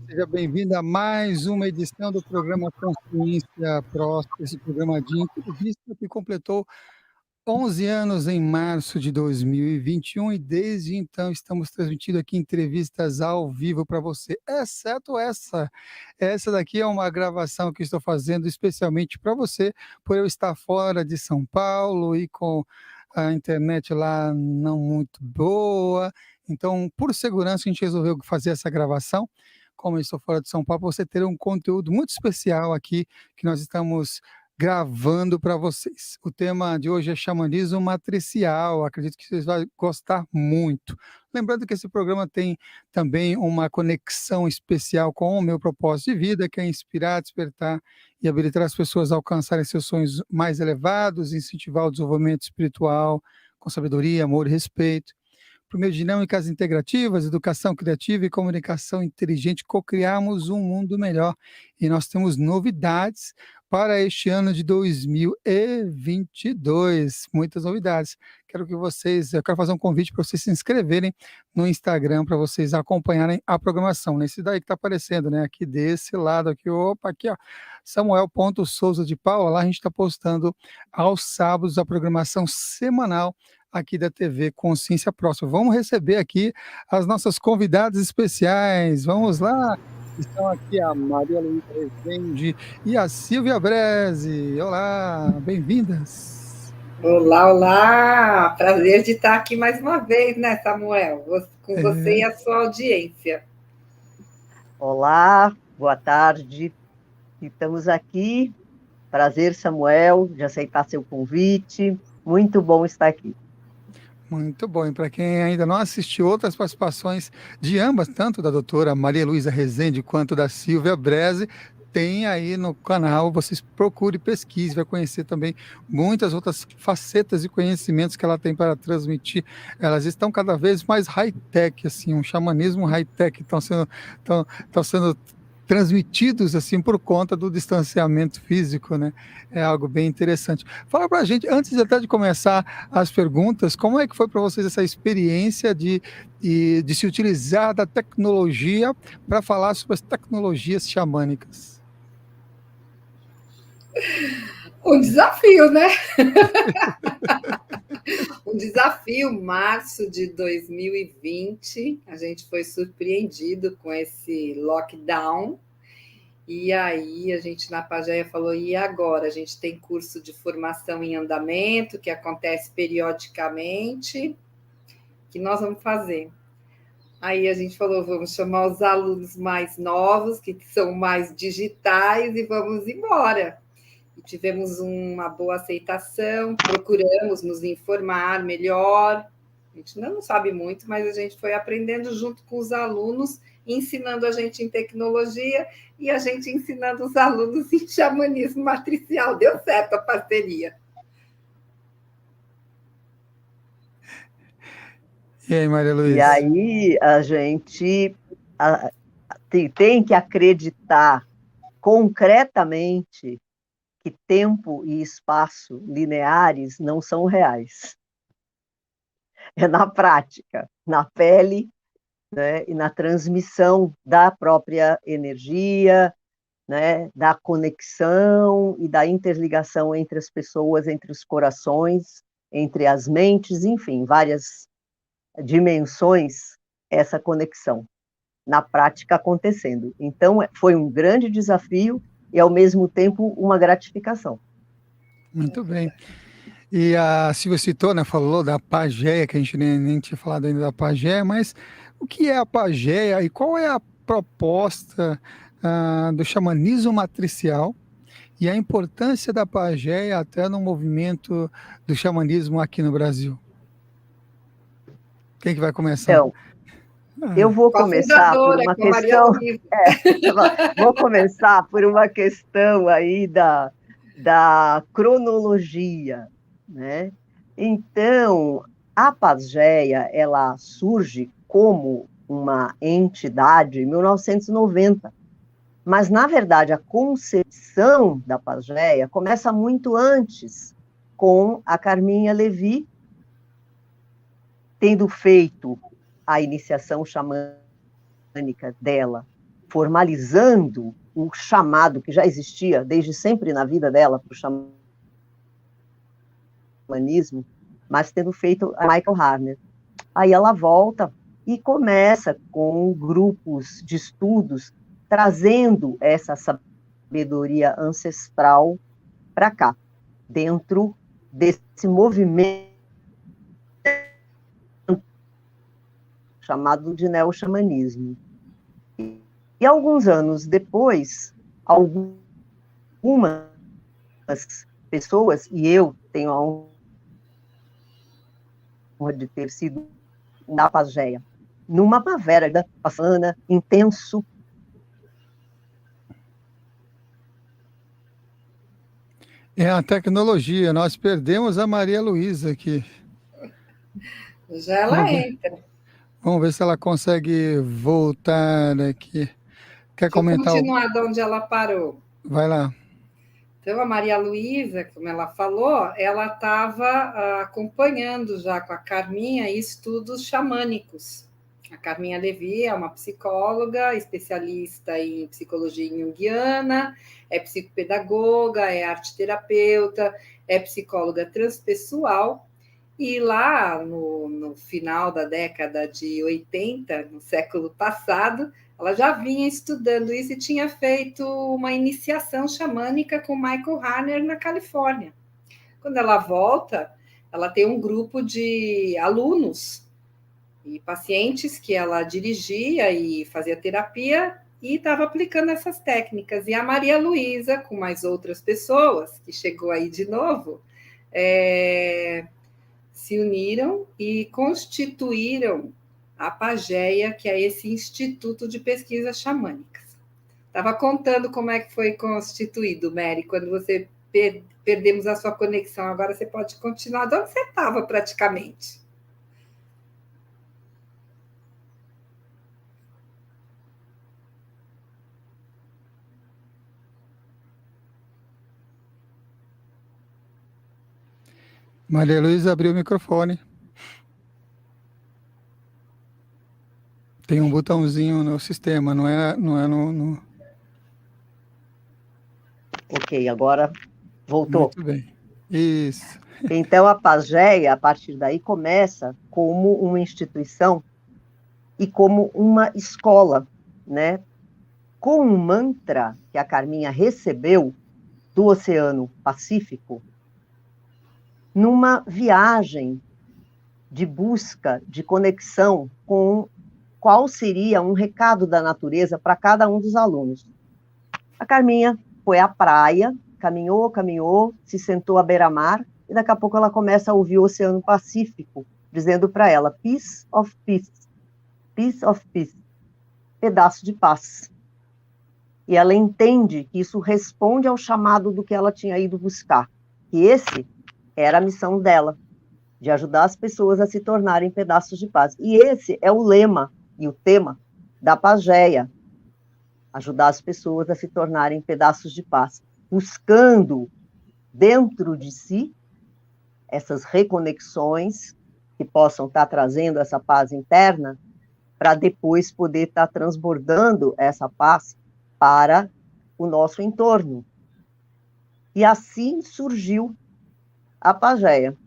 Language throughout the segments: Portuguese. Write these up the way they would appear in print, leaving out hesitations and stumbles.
seja bem-vindo a mais uma edição do programa Consciência Próspera, esse programa de entrevista que completou 11 anos em março de 2021 e desde então estamos transmitindo aqui entrevistas ao vivo para você, exceto essa. Essa daqui é uma gravação que estou fazendo especialmente para você, por eu estar fora de São Paulo e com a internet lá não muito boa. Então, por segurança, a gente resolveu fazer essa gravação. Como eu estou fora de São Paulo, para você ter um conteúdo muito especial aqui que nós estamos gravando para vocês. O tema de hoje é xamanismo matricial. Acredito que vocês vão gostar muito. Lembrando que esse programa tem também uma conexão especial com o meu propósito de vida, que é inspirar, despertar e habilitar as pessoas a alcançarem seus sonhos mais elevados, incentivar o desenvolvimento espiritual com sabedoria, amor e respeito. Por meio de dinâmicas integrativas, educação criativa e comunicação inteligente, co-criamos um mundo melhor. E nós temos novidades para este ano de 2022. Muitas novidades. Eu quero fazer um convite para vocês se inscreverem no Instagram, para vocês acompanharem a programação. Nesse daí que está aparecendo, né? Aqui desse lado, aqui, opa, aqui, ó. Samuel.Souza de Paula, lá a gente está postando aos sábados a programação semanal aqui da TV Consciência Próxima. Vamos receber aqui as nossas convidadas especiais. Vamos lá. Estão aqui a Maria Luísa Rezende e a Silvia Breze. Olá, bem-vindas. Olá, olá! Prazer de estar aqui mais uma vez, né, Samuel? Com você e a sua audiência. Olá, boa tarde. Estamos aqui. Prazer, Samuel, de aceitar seu convite. Muito bom estar aqui. Muito bom. E para quem ainda não assistiu outras participações de ambas, tanto da doutora Maria Luísa Rezende quanto da Silvia Breze, tem aí no canal, vocês procurem, pesquise, vai conhecer também muitas outras facetas e conhecimentos que ela tem para transmitir. Elas estão cada vez mais high-tech, assim, um xamanismo high-tech, estão sendo transmitidos assim por conta do distanciamento físico, né? É algo bem interessante. Fala para a gente, antes até de começar as perguntas, como é que foi para vocês essa experiência de se utilizar da tecnologia para falar sobre as tecnologias xamânicas? Um desafio, né? Um desafio, março de 2020, a gente foi surpreendido com esse lockdown. E aí a gente na Pagéia falou, e agora? A gente tem curso de formação em andamento, que acontece periodicamente, que nós vamos fazer? Aí a gente falou, vamos chamar os alunos mais novos, que são mais digitais, e vamos embora. E tivemos uma boa aceitação, procuramos nos informar melhor. A gente ainda não sabe muito, mas a gente foi aprendendo junto com os alunos, ensinando a gente em tecnologia e a gente ensinando os alunos em xamanismo matricial. Deu certo a parceria. E aí, Maria Luísa? E aí a gente tem que acreditar concretamente que tempo e espaço lineares não são reais. É na prática, na pele, né, e na transmissão da própria energia, né, da conexão e da interligação entre as pessoas, entre os corações, entre as mentes, enfim, várias dimensões, essa conexão na prática acontecendo. Então, foi um grande desafio e, ao mesmo tempo, uma gratificação. Muito bem. E a Silvia citou, né, falou da Pagéia, que a gente nem tinha falado ainda da Pagéia, mas o que é a Pagéia e qual é a proposta do xamanismo matricial e a importância da Pagéia até no movimento do xamanismo aqui no Brasil? Quem que vai começar? Então, eu vou começar por uma questão. Vou começar por uma questão aí da cronologia, né? Então, a Pagéia, ela surge como uma entidade em 1990, mas, na verdade, a concepção da Pagéia começa muito antes, com a Carminha Levi tendo feito a iniciação xamânica dela formalizando o chamado que já existia desde sempre na vida dela para o xamanismo, mas tendo feito a Michael Harner. Aí ela volta e começa com grupos de estudos trazendo essa sabedoria ancestral para cá, dentro desse movimento chamado de neo-xamanismo. E alguns anos depois, algumas pessoas, e eu tenho a honra de ter sido na Pagéia, numa primavera da Passana, intenso. É a tecnologia, nós perdemos a Maria Luísa aqui. Já ela entra. Vamos ver se ela consegue voltar aqui. Quer Deixa eu comentar? continuar de onde ela parou. Vai lá. Então, a Maria Luísa, como ela falou, ela estava acompanhando já com a Carminha estudos xamânicos. A Carminha Levi é uma psicóloga, especialista em psicologia junguiana, é psicopedagoga, é arteterapeuta, é psicóloga transpessoal. E lá no final da década de 80, no século passado, ela já vinha estudando isso e tinha feito uma iniciação xamânica com Michael Harner na Califórnia. Quando ela volta, ela tem um grupo de alunos e pacientes que ela dirigia e fazia terapia e estava aplicando essas técnicas. E a Maria Luísa, com mais outras pessoas, que chegou aí de novo, se uniram e constituíram a Pagéia, que é esse Instituto de Pesquisas Xamânicas. Estava contando como é que foi constituído, Mary, quando você perdemos a sua conexão. Agora você pode continuar de onde você estava, praticamente. Maria Luísa abriu o microfone. Tem um botãozinho no sistema, não é no... Ok, agora voltou. Muito bem. Isso. Então, a Pagéia, a partir daí, começa como uma instituição e como uma escola, né? Com um mantra que a Carminha recebeu do Oceano Pacífico, numa viagem de busca, de conexão com qual seria um recado da natureza para cada um dos alunos. A Carminha foi à praia, caminhou, se sentou à beira-mar, e daqui a pouco ela começa a ouvir o Oceano Pacífico, dizendo para ela, piece of peace, pedaço de paz. E ela entende que isso responde ao chamado do que ela tinha ido buscar, que esse era a missão dela, de ajudar as pessoas a se tornarem pedaços de paz. E esse é o lema e o tema da Pagéia, ajudar as pessoas a se tornarem pedaços de paz, buscando dentro de si essas reconexões que possam estar trazendo essa paz interna, para depois poder estar transbordando essa paz para o nosso entorno. E assim surgiu a Pagéia,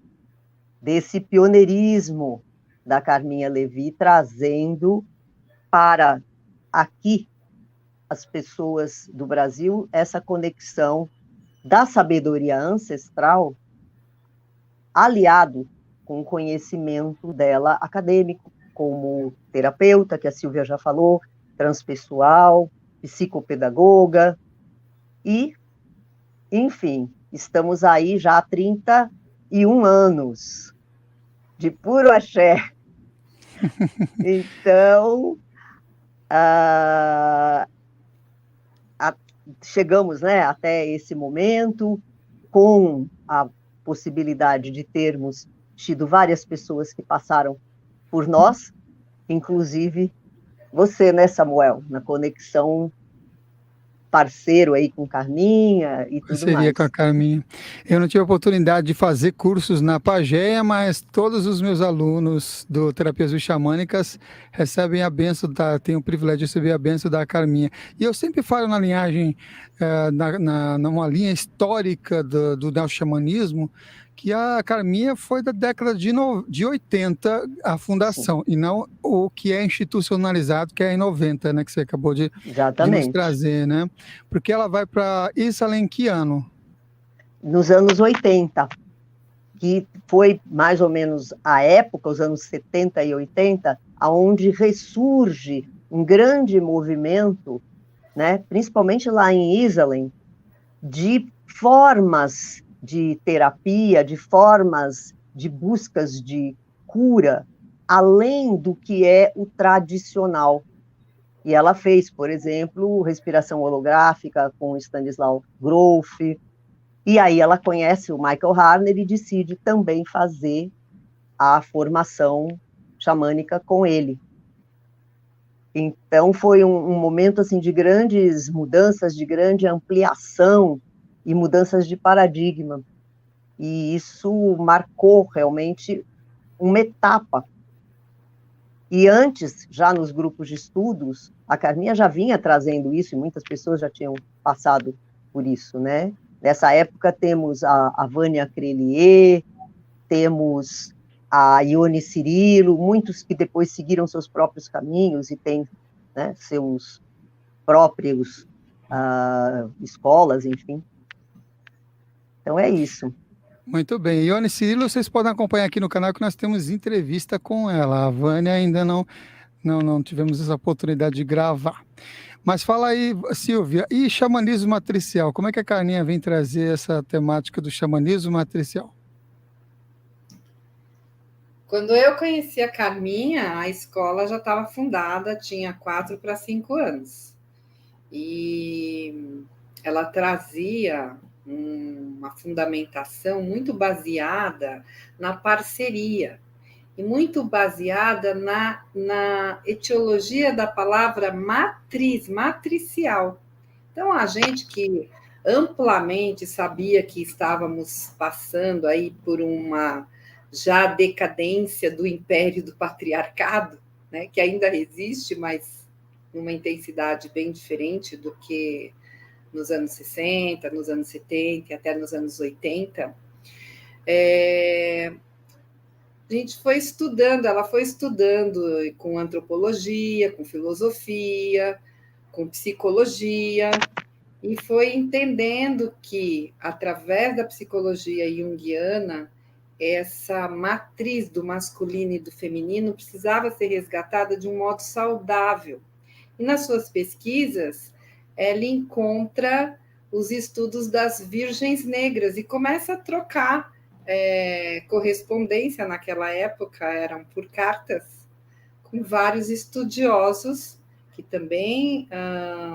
desse pioneirismo da Carminha Levi, trazendo para aqui as pessoas do Brasil essa conexão da sabedoria ancestral aliado com o conhecimento dela acadêmico, como terapeuta, que a Silvia já falou, transpessoal, psicopedagoga, e, enfim, estamos aí já há 31 anos de puro axé. Então, chegamos, né, até esse momento, com a possibilidade de termos tido várias pessoas que passaram por nós, inclusive você, né, Samuel, na conexão parceiro aí com Carminha e tudo Parceria mais. com a Carminha. Eu não tive a oportunidade de fazer cursos na Pagéia, mas todos os meus alunos do Terapias Xamânicas recebem a benção têm o privilégio de receber a benção da Carminha. E eu sempre falo na linhagem, numa linha histórica do neo-xamanismo, que a Carminha foi da década de 80 a fundação, e não o que é institucionalizado, que é em 90, né, que você acabou de nos Exatamente. trazer, né? Porque ela vai para Isala em que ano? Nos anos 80, que foi mais ou menos a época, os anos 70 e 80, aonde ressurge um grande movimento, né, principalmente lá em Isalen, de formas de terapia, de formas de buscas de cura, além do que é o tradicional. E ela fez, por exemplo, respiração holográfica com Stanislaw Grof, e aí ela conhece o Michael Harner e decide também fazer a formação xamânica com ele. Então foi um momento assim de grandes mudanças, de grande ampliação e mudanças de paradigma. E isso marcou realmente uma etapa. E antes, já nos grupos de estudos, a Carminha já vinha trazendo isso, e muitas pessoas já tinham passado por isso, né? Nessa época temos a Vânia Crelier, temos a Ione Cirilo, muitos que depois seguiram seus próprios caminhos e têm, né, seus próprios escolas, enfim. Então é isso. Muito bem. Ione Cirilo, vocês podem acompanhar aqui no canal que nós temos entrevista com ela. A Vânia ainda não tivemos essa oportunidade de gravar. Mas fala aí, Silvia, e xamanismo matricial? Como é que a Carminha vem trazer essa temática do xamanismo matricial? Quando eu conheci a Carminha, a escola já estava fundada, tinha 4 para 5 anos. E ela trazia uma fundamentação muito baseada na parceria e muito baseada na etiologia da palavra matriz, matricial. Então, a gente que amplamente sabia que estávamos passando aí por uma já decadência do império do patriarcado, né, que ainda existe, mas numa intensidade bem diferente do que nos anos 60, nos anos 70 e até nos anos 80, a gente foi estudando, ela foi estudando com antropologia, com filosofia, com psicologia, e foi entendendo que, através da psicologia junguiana, essa matriz do masculino e do feminino precisava ser resgatada de um modo saudável. E nas suas pesquisas, ela encontra os estudos das virgens negras e começa a trocar correspondência. Naquela época eram por cartas, com vários estudiosos que também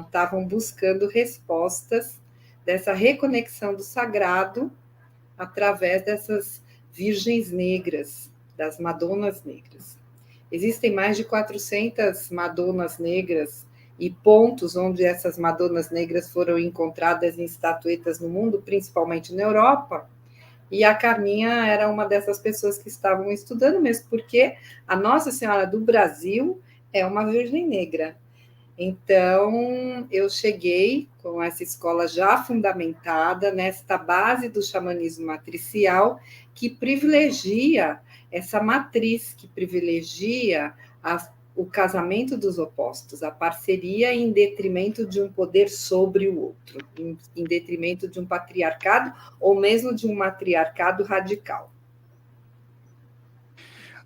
estavam buscando respostas dessa reconexão do sagrado através dessas virgens negras, das madonas negras. Existem mais de 400 madonas negras e pontos onde essas madonas negras foram encontradas em estatuetas no mundo, principalmente na Europa, e a Carminha era uma dessas pessoas que estavam estudando mesmo, porque a Nossa Senhora do Brasil é uma virgem negra. Então, eu cheguei com essa escola já fundamentada nesta base do xamanismo matricial, que privilegia essa matriz, que privilegia o casamento dos opostos, a parceria em detrimento de um poder sobre o outro, em detrimento de um patriarcado ou mesmo de um matriarcado radical.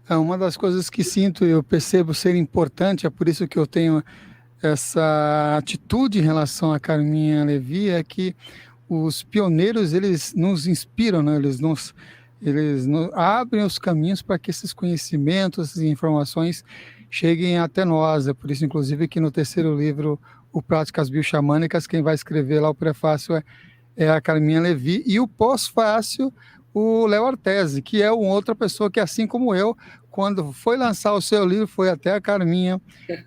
Uma das coisas que eu percebo ser importante, é por isso que eu tenho essa atitude em relação a Carminha Levi, é que os pioneiros, eles nos inspiram, né? Eles nos abrem os caminhos para que esses conhecimentos e informações cheguem até nós. É por isso, inclusive, que no terceiro livro, o Práticas Bioxamânicas, quem vai escrever lá o prefácio é a Carminha Levi, e o pós-fácio, o Léo Artesi, que é uma outra pessoa que, assim como eu, quando foi lançar o seu livro, foi até a Carminha,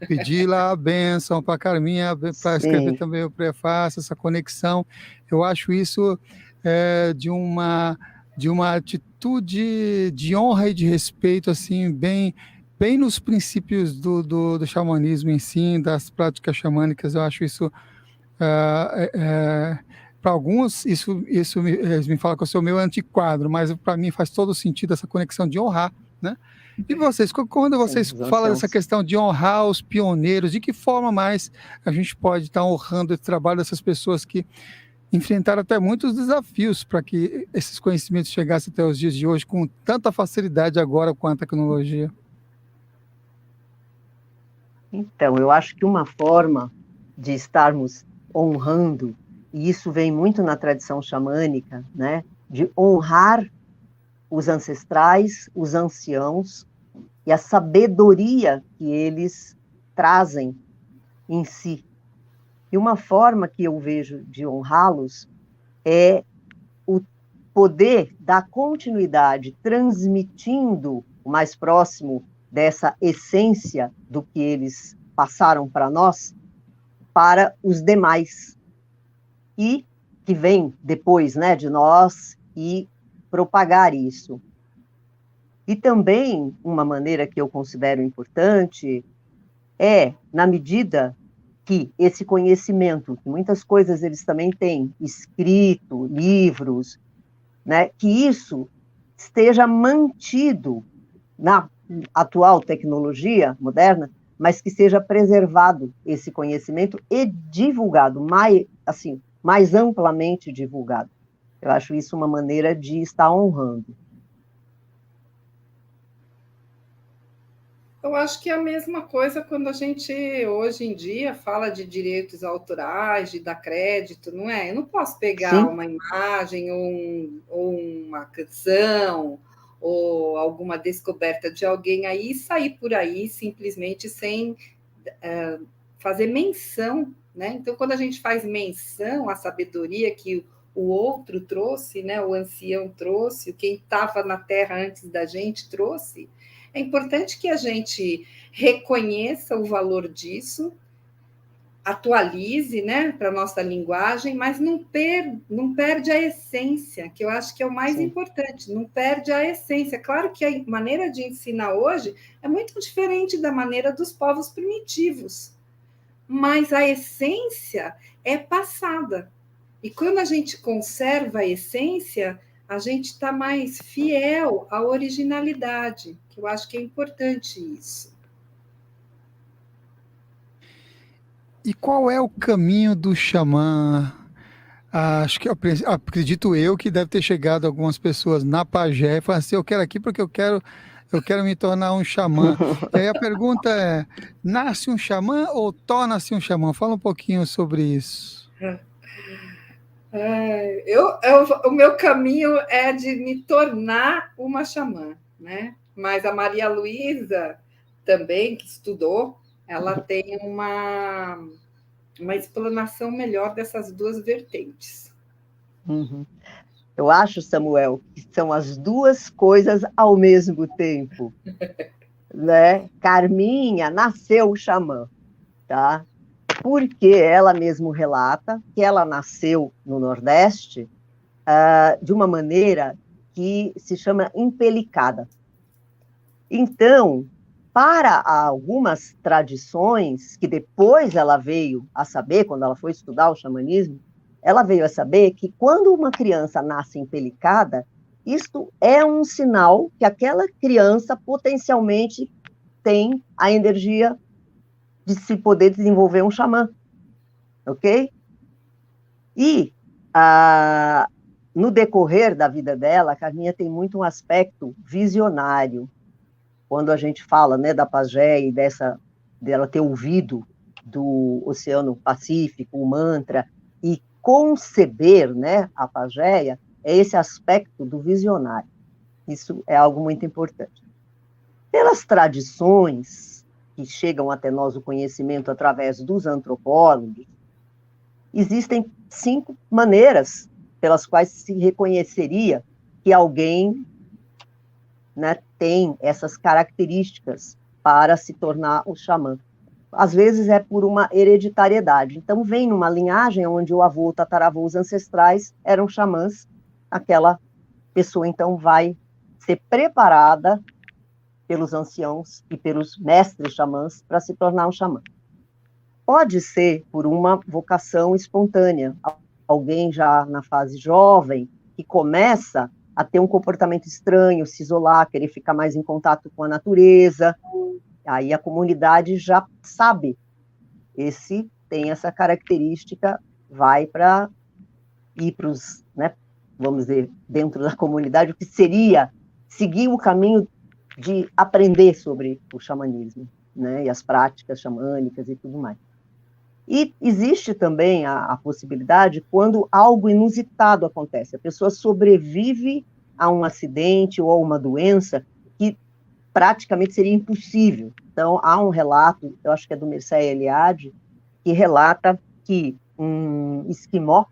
pedir lá a bênção para a Carminha, para escrever Sim. também o prefácio, essa conexão. Eu acho isso de uma atitude de honra e de respeito, assim, bem nos princípios do xamanismo em si, das práticas xamânicas. Eu acho isso para alguns, eles me falam que eu sou meio antiquado, mas para mim faz todo sentido essa conexão de honrar, né? E vocês, quando Sim, vocês os falam dessa anciãos. questão de honrar os pioneiros, de que forma mais a gente pode estar honrando esse trabalho dessas pessoas que enfrentaram até muitos desafios para que esses conhecimentos chegassem até os dias de hoje com tanta facilidade agora com a tecnologia? Então, eu acho que uma forma de estarmos honrando, e isso vem muito na tradição xamânica, né, de honrar os ancestrais, os anciãos e a sabedoria que eles trazem em si. E uma forma que eu vejo de honrá-los é o poder dar continuidade, transmitindo o mais próximo dessa essência do que eles passaram para nós, para os demais, e que vem depois, né, de nós, e propagar isso. E também, uma maneira que eu considero importante é, na medida que esse conhecimento, que muitas coisas eles também têm, escrito, livros, né, que isso esteja mantido na atual tecnologia moderna, mas que seja preservado esse conhecimento e divulgado, mais amplamente divulgado. Eu acho isso uma maneira de estar honrando. Eu acho que é a mesma coisa quando a gente, hoje em dia, fala de direitos autorais, de dar crédito, não é? Eu não posso pegar Sim, uma imagem ou uma canção ou alguma descoberta de alguém aí e sair por aí simplesmente sem fazer menção, né? Então, quando a gente faz menção à sabedoria que o outro trouxe, né? O ancião trouxe, quem estava na Terra antes da gente trouxe, é importante que a gente reconheça o valor disso, atualize, né, para a nossa linguagem, mas não perde a essência, que eu acho que é o mais sim. importante, não perde a essência. Claro que a maneira de ensinar hoje é muito diferente da maneira dos povos primitivos, mas a essência é passada. E quando a gente conserva a essência, a gente está mais fiel à originalidade, que eu acho que é importante isso. E qual é o caminho do xamã? Acho que acredito eu que deve ter chegado algumas pessoas na pajé e falaram assim, eu quero aqui porque eu quero me tornar um xamã. E aí a pergunta é, nasce um xamã ou torna-se um xamã? Fala um pouquinho sobre isso. O meu caminho é de me tornar uma xamã, né? Mas a Maria Luísa também, que estudou, ela tem uma explanação melhor dessas duas vertentes. Uhum. Eu acho, Samuel, que são as duas coisas ao mesmo tempo, né? Carminha nasceu xamã, tá? Porque ela mesmo relata que ela nasceu no Nordeste de uma maneira que se chama empelicada. Então, para algumas tradições, que depois ela veio a saber, quando ela foi estudar o xamanismo, ela veio a saber que quando uma criança nasce empelicada, isto é um sinal que aquela criança potencialmente tem a energia de se poder desenvolver um xamã, ok? E no decorrer da vida dela, a Carminha tem muito um aspecto visionário. Quando a gente fala, né, da pajé e dela ter ouvido do Oceano Pacífico, o mantra, e conceber, né, a pajéia, é esse aspecto do visionário. Isso é algo muito importante. Pelas tradições que chegam até nós, o conhecimento através dos antropólogos, existem 5 maneiras pelas quais se reconheceria que alguém, né, tem essas características para se tornar o xamã. Às vezes é por uma hereditariedade. Então, vem numa linhagem onde o avô, o tataravô, os ancestrais eram xamãs, aquela pessoa, então, vai ser preparada pelos anciãos e pelos mestres xamãs para se tornar um xamã. Pode ser por uma vocação espontânea, alguém já na fase jovem, que começa a ter um comportamento estranho, se isolar, querer ficar mais em contato com a natureza. Aí a comunidade já sabe, esse tem essa característica, vai para ir para os, né, vamos dizer, dentro da comunidade, o que seria seguir o caminho de aprender sobre o xamanismo, né, e as práticas xamânicas e tudo mais. E existe também a possibilidade quando algo inusitado acontece, a pessoa sobrevive a um acidente ou a uma doença que praticamente seria impossível. Então, há um relato, eu acho que é do Mircea Eliade, que relata que um esquimó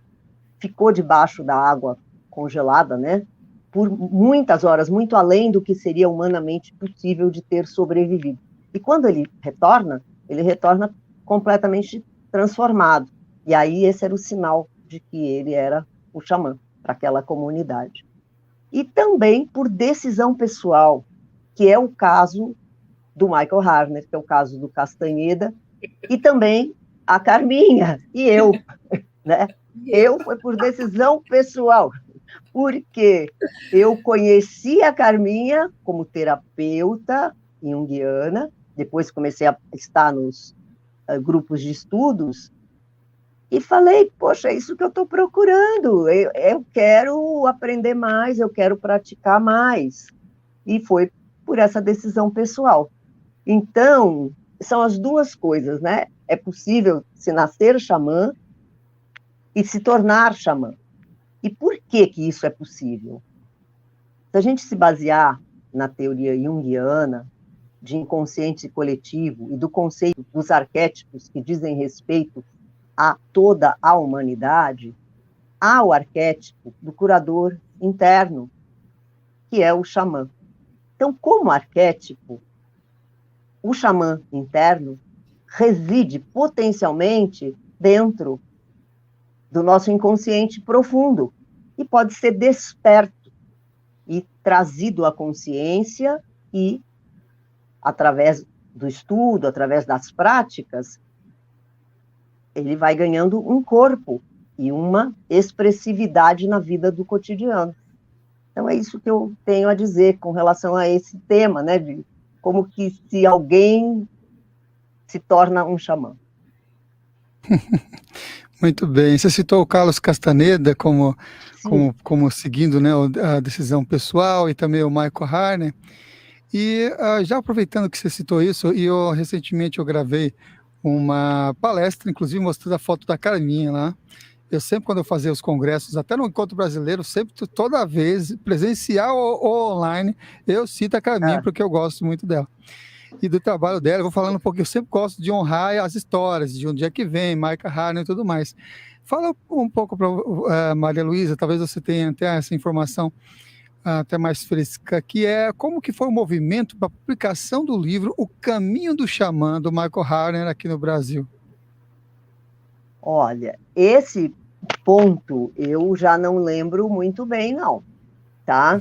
ficou debaixo da água congelada, né, por muitas horas, muito além do que seria humanamente possível de ter sobrevivido. E quando ele retorna completamente transformado. E aí esse era o sinal de que ele era o xamã para aquela comunidade. E também por decisão pessoal, que é o caso do Michael Harner, que é o caso do Castanheda, e também a Carminha, e eu, né? Eu foi por decisão pessoal, porque eu conheci a Carminha como terapeuta junguiana, depois comecei a estar nos grupos de estudos, e falei, poxa, é isso que eu estou procurando, eu quero aprender mais, eu quero praticar mais, e foi por essa decisão pessoal. Então, são as duas coisas, né? É possível se nascer xamã e se tornar xamã. E por que que isso é possível? Se a gente se basear na teoria junguiana, de inconsciente coletivo e do conceito dos arquétipos que dizem respeito a toda a humanidade, há o arquétipo do curador interno, que é o xamã. Então, como arquétipo, o xamã interno reside potencialmente dentro do nosso inconsciente profundo e pode ser desperto e trazido à consciência e, através do estudo, através das práticas, ele vai ganhando um corpo e uma expressividade na vida do cotidiano. Então, é isso que eu tenho a dizer com relação a esse tema, né, de como que se alguém se torna um xamã. Muito bem. Você citou o Carlos Castaneda como seguindo, né, a decisão pessoal, e também o Michael Harner. E já aproveitando que você citou isso, e recentemente eu gravei uma palestra, inclusive mostrando a foto da Carminha lá. Eu sempre, quando eu fazia os congressos, até no Encontro Brasileiro, sempre, toda vez, presencial ou online, eu cito a Carminha, porque eu gosto muito dela. E do trabalho dela, eu vou falando um pouquinho, eu sempre gosto de honrar as histórias, de onde é que vem, Michael Harner e tudo mais. Fala um pouco para Maria Luísa, talvez você tenha até essa informação até mais fresca, que é como que foi o movimento para a publicação do livro O Caminho do Xamã, do Michael Harner, aqui no Brasil. Olha, esse ponto eu já não lembro muito bem, não, tá?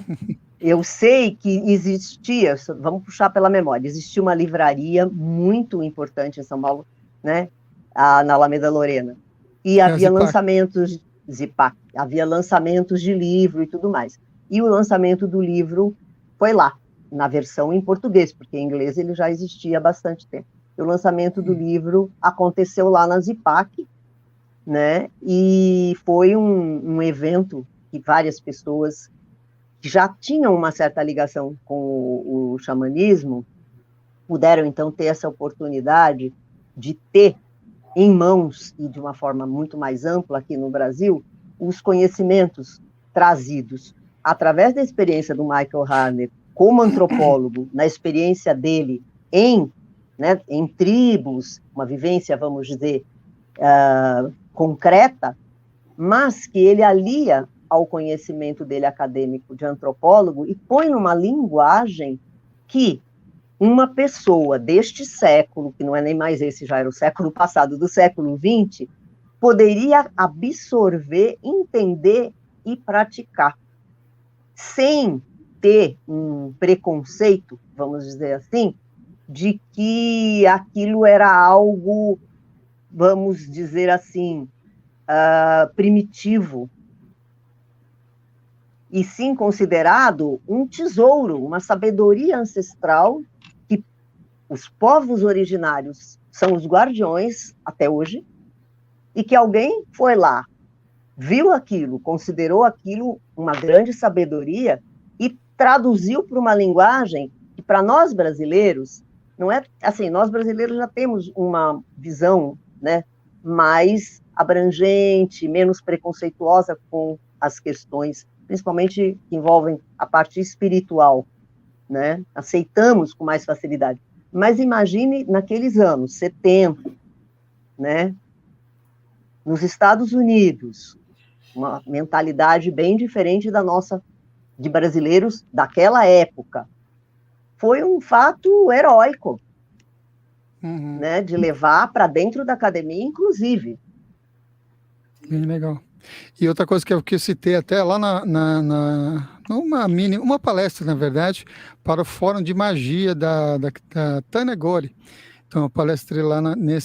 Eu sei que existia, vamos puxar pela memória, existia uma livraria muito importante em São Paulo, né? Na Alameda Lorena. E havia lançamentos, Zipac, havia lançamentos de livro e tudo mais. E o lançamento do livro foi lá, na versão em português, porque em inglês ele já existia há bastante tempo. O lançamento do livro aconteceu lá na Zipac, né? E foi um evento que várias pessoas que já tinham uma certa ligação com o xamanismo puderam, então, ter essa oportunidade de ter em mãos, e de uma forma muito mais ampla aqui no Brasil, os conhecimentos trazidos através da experiência do Michael Harner como antropólogo, na experiência dele em tribos, uma vivência, vamos dizer, concreta, mas que ele alia ao conhecimento dele acadêmico de antropólogo e põe numa linguagem que uma pessoa deste século, que não é nem mais esse, já era o século passado, do século XX, poderia absorver, entender e praticar, sem ter um preconceito, vamos dizer assim, de que aquilo era algo, vamos dizer assim, primitivo, e sim considerado um tesouro, uma sabedoria ancestral que os povos originários são os guardiões até hoje, e que alguém foi lá, viu aquilo, considerou aquilo uma grande sabedoria e traduziu para uma linguagem que, para nós brasileiros, não é assim, nós brasileiros já temos uma visão, né, mais abrangente, menos preconceituosa com as questões, principalmente que envolvem a parte espiritual, né? Aceitamos com mais facilidade. Mas imagine naqueles anos 70, né? Nos Estados Unidos, uma mentalidade bem diferente da nossa, de brasileiros daquela época. Foi um fato heróico, né, de levar para dentro da academia, inclusive. Bem legal. E outra coisa que eu citei até lá uma palestra, na verdade, para o Fórum de Magia da Tânia Gori. Então, eu palestrei lá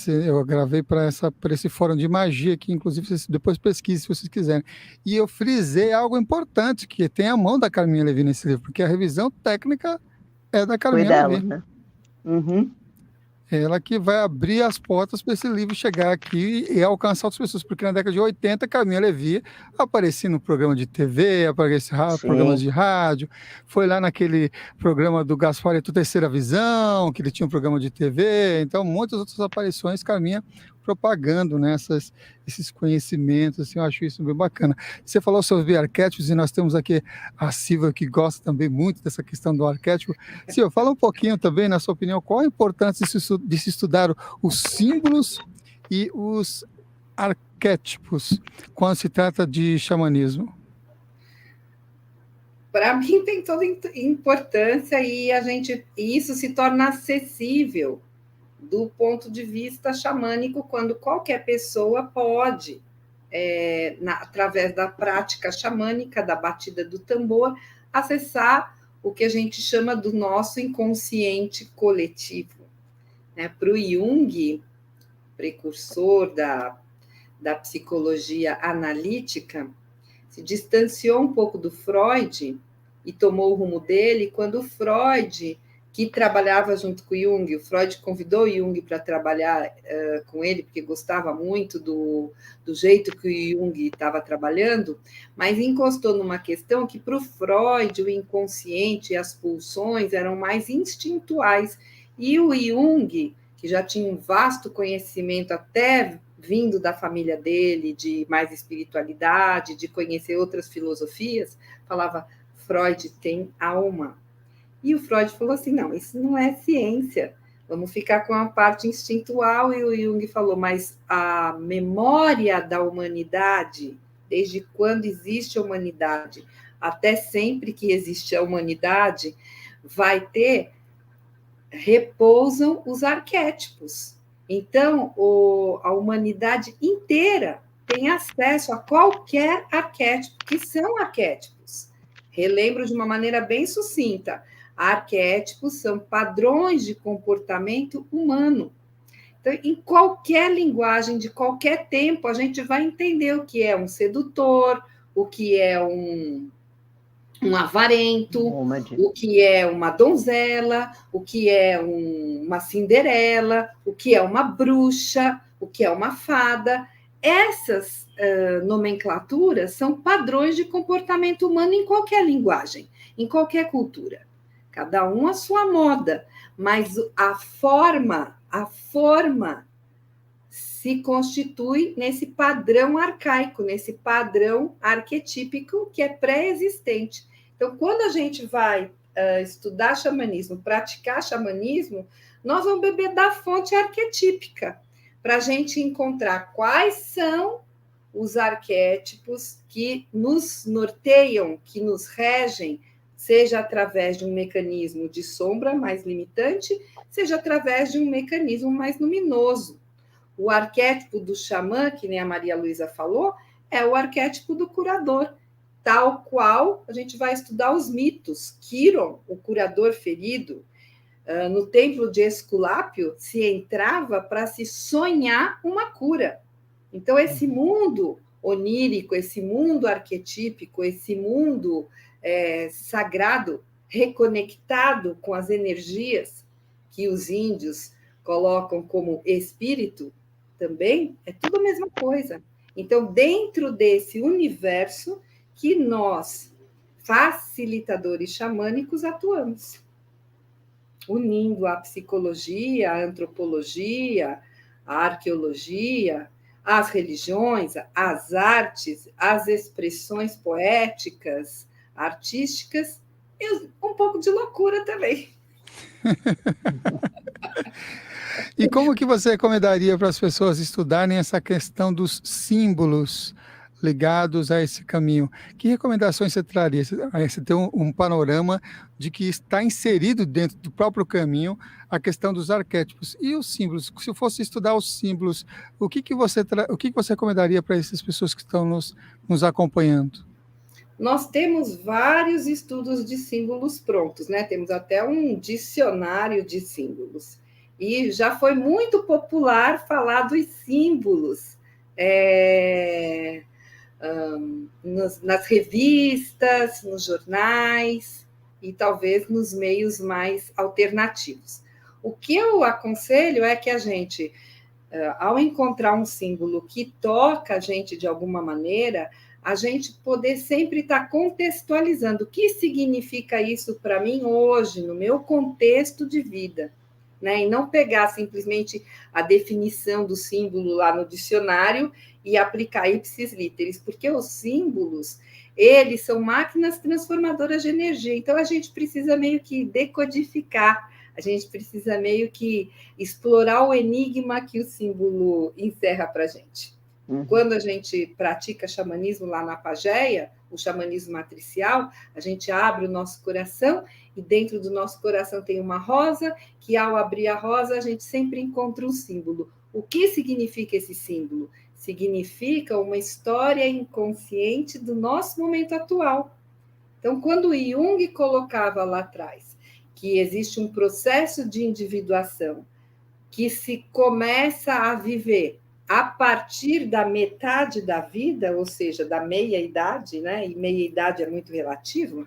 eu gravei para esse fórum de magia, que inclusive vocês depois pesquisem se vocês quiserem. E eu frisei algo importante, que tem a mão da Carminha Levi nesse livro, porque a revisão técnica é da Carminha Foi dela, Levi. né? Uhum. Ela que vai abrir as portas para esse livro chegar aqui e alcançar outras pessoas, porque na década de 80, Carminha Levi aparecia no programa de TV, aparecia em programas de rádio, foi lá naquele programa do Gasparetto Terceira Visão, que ele tinha um programa de TV, então muitas outras aparições, Carminha propagando, né, esses conhecimentos, assim, eu acho isso bem bacana. Você falou sobre arquétipos e nós temos aqui a Silvia, que gosta também muito dessa questão do arquétipo. Silvia, fala um pouquinho também, na sua opinião, qual a importância de se estudar os símbolos e os arquétipos quando se trata de xamanismo? Para mim tem toda importância e isso se torna acessível do ponto de vista xamânico, quando qualquer pessoa pode, através da prática xamânica, da batida do tambor, acessar o que a gente chama do nosso inconsciente coletivo. Para o Jung, precursor da psicologia analítica, se distanciou um pouco do Freud e tomou o rumo dele quando o Freud, que trabalhava junto com o Jung, o Freud convidou o Jung para trabalhar com ele, porque gostava muito do jeito que o Jung estava trabalhando, mas encostou numa questão que, para o Freud, o inconsciente e as pulsões eram mais instintuais, e o Jung, que já tinha um vasto conhecimento até vindo da família dele, de mais espiritualidade, de conhecer outras filosofias, falava, Freud tem alma. E o Freud falou assim, não, isso não é ciência, vamos ficar com a parte instintual, e o Jung falou, mas a memória da humanidade, desde quando existe a humanidade, até sempre que existe a humanidade, repousam os arquétipos. Então, a humanidade inteira tem acesso a qualquer arquétipo, que são arquétipos. Relembro de uma maneira bem sucinta. Arquétipos são padrões de comportamento humano. Então, em qualquer linguagem, de qualquer tempo, a gente vai entender o que é um sedutor, o que é um avarento, o que é uma donzela, o que é uma Cinderela, o que é uma bruxa, o que é uma fada. Essas nomenclaturas são padrões de comportamento humano em qualquer linguagem, em qualquer cultura. Cada um a sua moda, mas a forma se constitui nesse padrão arcaico, nesse padrão arquetípico que é pré-existente. Então, quando a gente vai estudar xamanismo, praticar xamanismo, nós vamos beber da fonte arquetípica, para a gente encontrar quais são os arquétipos que nos norteiam, que nos regem, seja através de um mecanismo de sombra mais limitante, seja através de um mecanismo mais luminoso. O arquétipo do xamã, que nem a Maria Luísa falou, é o arquétipo do curador, tal qual a gente vai estudar os mitos. Quiron, o curador ferido, no templo de Esculápio, se entrava para se sonhar uma cura. Então, esse mundo onírico, esse mundo arquetípico, esse mundo sagrado, reconectado com as energias que os índios colocam como espírito, também é tudo a mesma coisa. Então, dentro desse universo que nós, facilitadores xamânicos, atuamos, unindo a psicologia, a antropologia, a arqueologia, as religiões, as artes, as expressões poéticas, artísticas, e um pouco de loucura também. E como que você recomendaria para as pessoas estudarem essa questão dos símbolos ligados a esse caminho? Que recomendações você traria? Você tem um panorama de que está inserido dentro do próprio caminho a questão dos arquétipos e os símbolos. Se eu fosse estudar os símbolos, o que você recomendaria para essas pessoas que estão nos acompanhando? Nós temos vários estudos de símbolos prontos, né? Temos até um dicionário de símbolos. E já foi muito popular falar dos símbolos nas revistas, nos jornais e talvez nos meios mais alternativos. O que eu aconselho é que a gente, ao encontrar um símbolo que toca a gente de alguma maneira, a gente poder sempre estar contextualizando o que significa isso para mim hoje, no meu contexto de vida, né? E não pegar simplesmente a definição do símbolo lá no dicionário e aplicar ipsis literis, porque os símbolos, eles são máquinas transformadoras de energia, então a gente precisa meio que decodificar, a gente precisa meio que explorar o enigma que o símbolo encerra para a gente. Quando a gente pratica xamanismo lá na Pagéia, o xamanismo matricial, a gente abre o nosso coração e dentro do nosso coração tem uma rosa, que ao abrir a rosa a gente sempre encontra um símbolo. O que significa esse símbolo? Significa uma história inconsciente do nosso momento atual. Então, quando Jung colocava lá atrás que existe um processo de individuação que se começa a viver a partir da metade da vida, ou seja, da meia-idade, né? E meia-idade é muito relativo,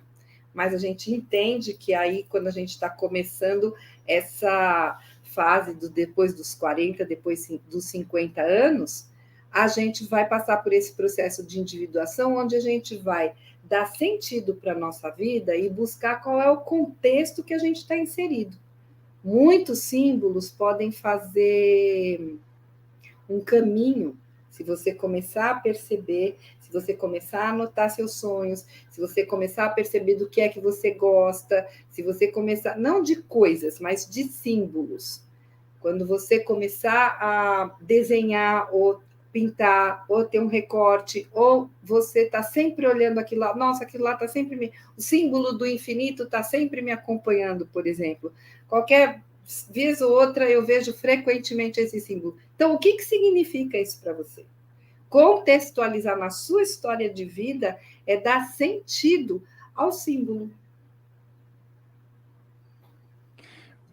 mas a gente entende que aí, quando a gente está começando essa fase depois dos 40, depois dos 50 anos, a gente vai passar por esse processo de individuação, onde a gente vai dar sentido para a nossa vida e buscar qual é o contexto que a gente está inserido. Muitos símbolos podem fazer um caminho, se você começar a perceber, se você começar a anotar seus sonhos, se você começar a perceber do que é que você gosta, se você começar, não de coisas, mas de símbolos. Quando você começar a desenhar ou pintar, ou ter um recorte, ou você está sempre olhando aquilo lá, nossa, aquilo lá está sempre o símbolo do infinito está sempre me acompanhando, por exemplo. Qualquer vez ou outra eu vejo frequentemente esse símbolo. Então, o que significa isso para você? Contextualizar na sua história de vida é dar sentido ao símbolo.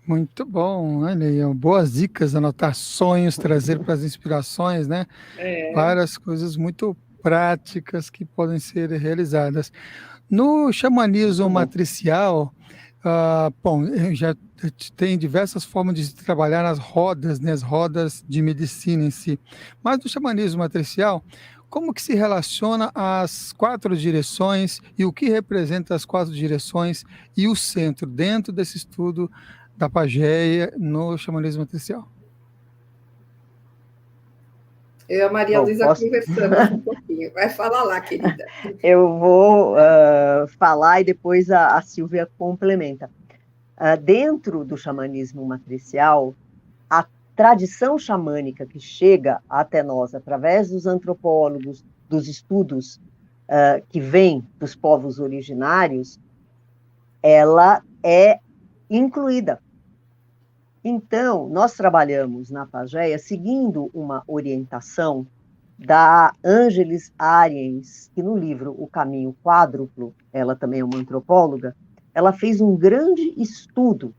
Muito bom, olha aí, boas dicas, anotar sonhos, trazer para as inspirações, né? Várias coisas muito práticas que podem ser realizadas. No xamanismo matricial, bom, já tem diversas formas de trabalhar nas rodas, né, as rodas de medicina em si. Mas no xamanismo matricial, como que se relaciona as 4 direções e o que representa as 4 direções e o centro dentro desse estudo da Pagéia no xamanismo matricial? Eu e a Maria Luísa conversamos um pouquinho. Vai falar lá, querida. Eu vou falar e depois a Silvia complementa. Dentro do xamanismo matricial, a tradição xamânica que chega até nós através dos antropólogos, dos estudos que vêm dos povos originários, ela é incluída. Então, nós trabalhamos na Pagéia seguindo uma orientação da Ângeles Ariens, que no livro O Caminho Quádruplo, ela também é uma antropóloga, ela fez um grande estudo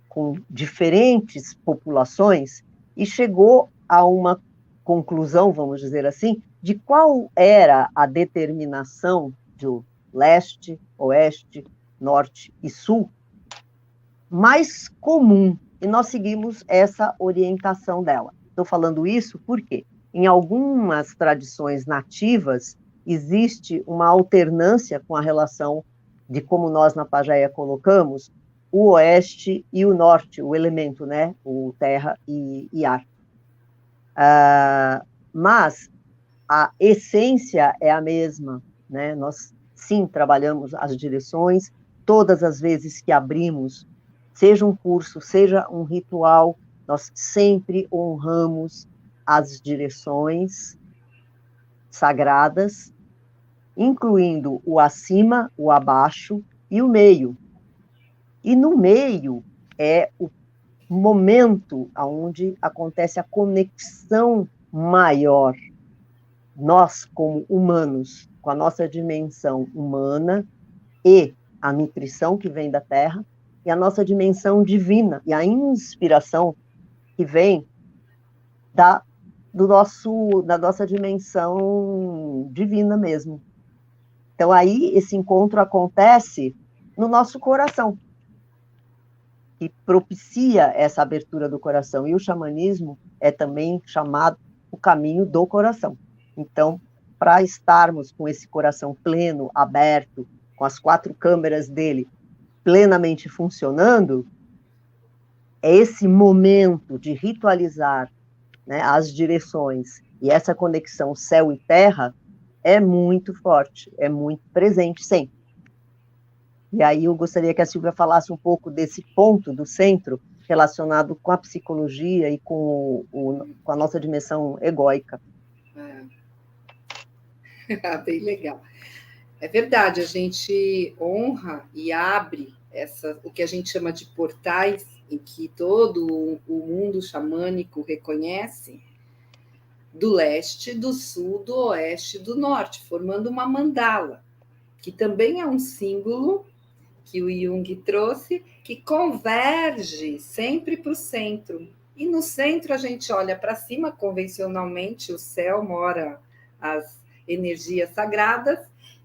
com diferentes populações e chegou a uma conclusão, vamos dizer assim, de qual era a determinação do leste, oeste, norte e sul mais comum, e nós seguimos essa orientação dela. Estou falando isso porque, em algumas tradições nativas, existe uma alternância com a relação de como nós na Pagéia colocamos o oeste e o norte, o elemento, né? O terra e ar. Mas a essência é a mesma, né? Nós, sim, trabalhamos as direções, todas as vezes que abrimos, seja um curso, seja um ritual, nós sempre honramos as direções sagradas, incluindo o acima, o abaixo e o meio. E no meio é o momento onde acontece a conexão maior. Nós, como humanos, com a nossa dimensão humana e a nutrição que vem da Terra, e a nossa dimensão divina, e a inspiração que vem da nossa dimensão divina mesmo. Então, aí, esse encontro acontece no nosso coração, que propicia essa abertura do coração. E o xamanismo é também chamado o caminho do coração. Então, para estarmos com esse coração pleno, aberto, com as 4 câmeras dele plenamente funcionando, é esse momento de ritualizar, né, as direções e essa conexão céu e terra é muito forte, é muito presente sempre. E aí eu gostaria que a Silvia falasse um pouco desse ponto do centro relacionado com a psicologia e com a nossa dimensão egóica. Bem legal. É verdade, a gente honra e abre o que a gente chama de portais, em que todo o mundo xamânico reconhece, do leste, do sul, do oeste, do norte, formando uma mandala, que também é um símbolo que o Jung trouxe, que converge sempre para o centro. E no centro a gente olha para cima, convencionalmente, o céu mora as energias sagradas,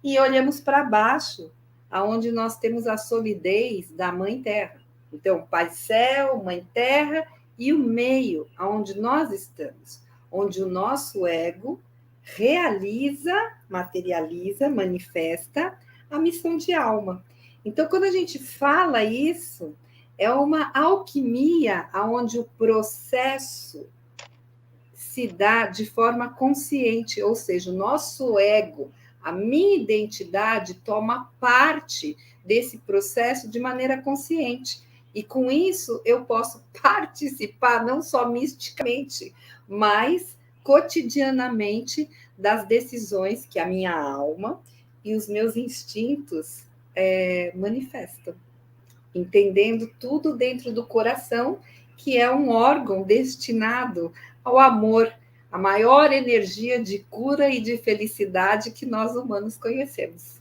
e olhamos para baixo, aonde nós temos a solidez da Mãe Terra. Então, Pai Céu, Mãe Terra, e o meio, aonde nós estamos, onde o nosso ego realiza, materializa, manifesta a missão de alma. Então, quando a gente fala isso, é uma alquimia onde o processo se dá de forma consciente, ou seja, o nosso ego, a minha identidade toma parte desse processo de maneira consciente. E com isso eu posso participar, não só misticamente, mas cotidianamente das decisões que a minha alma e os meus instintos manifestam. Entendendo tudo dentro do coração, que é um órgão destinado ao amor, a maior energia de cura e de felicidade que nós humanos conhecemos.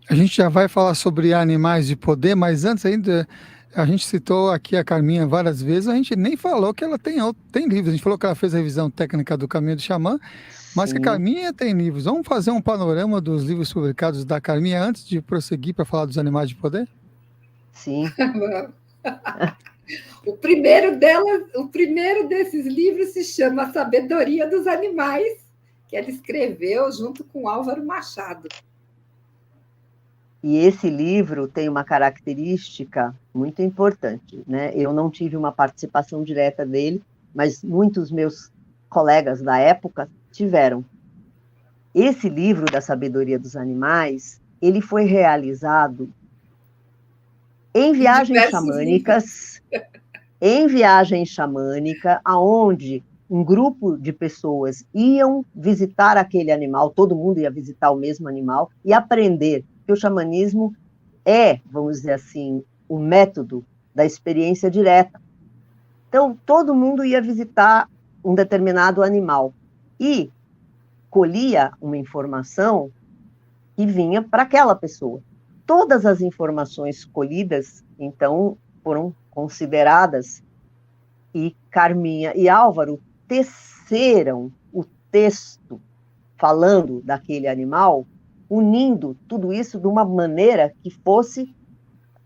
A gente já vai falar sobre animais de poder, mas antes ainda, a gente citou aqui a Carminha várias vezes, a gente nem falou que ela tem livros, a gente falou que ela fez a revisão técnica do Caminho do Xamã, mas que a Carminha tem livros. Vamos fazer um panorama dos livros publicados da Carminha antes de prosseguir para falar dos animais de poder? Sim. O primeiro desses livros se chama A Sabedoria dos Animais, que ela escreveu junto com Álvaro Machado. E esse livro tem uma característica muito importante, né? Eu não tive uma participação direta dele, mas muitos meus colegas da época tiveram. Esse livro da Sabedoria dos Animais, ele foi realizado em viagens xamânicas, aonde um grupo de pessoas iam visitar aquele animal, todo mundo ia visitar o mesmo animal e aprender que o xamanismo é, vamos dizer assim, o método da experiência direta. Então, todo mundo ia visitar um determinado animal e colhia uma informação que vinha para aquela pessoa. Todas as informações colhidas, então, foram consideradas, e Carminha e Álvaro teceram o texto falando daquele animal, unindo tudo isso de uma maneira que fosse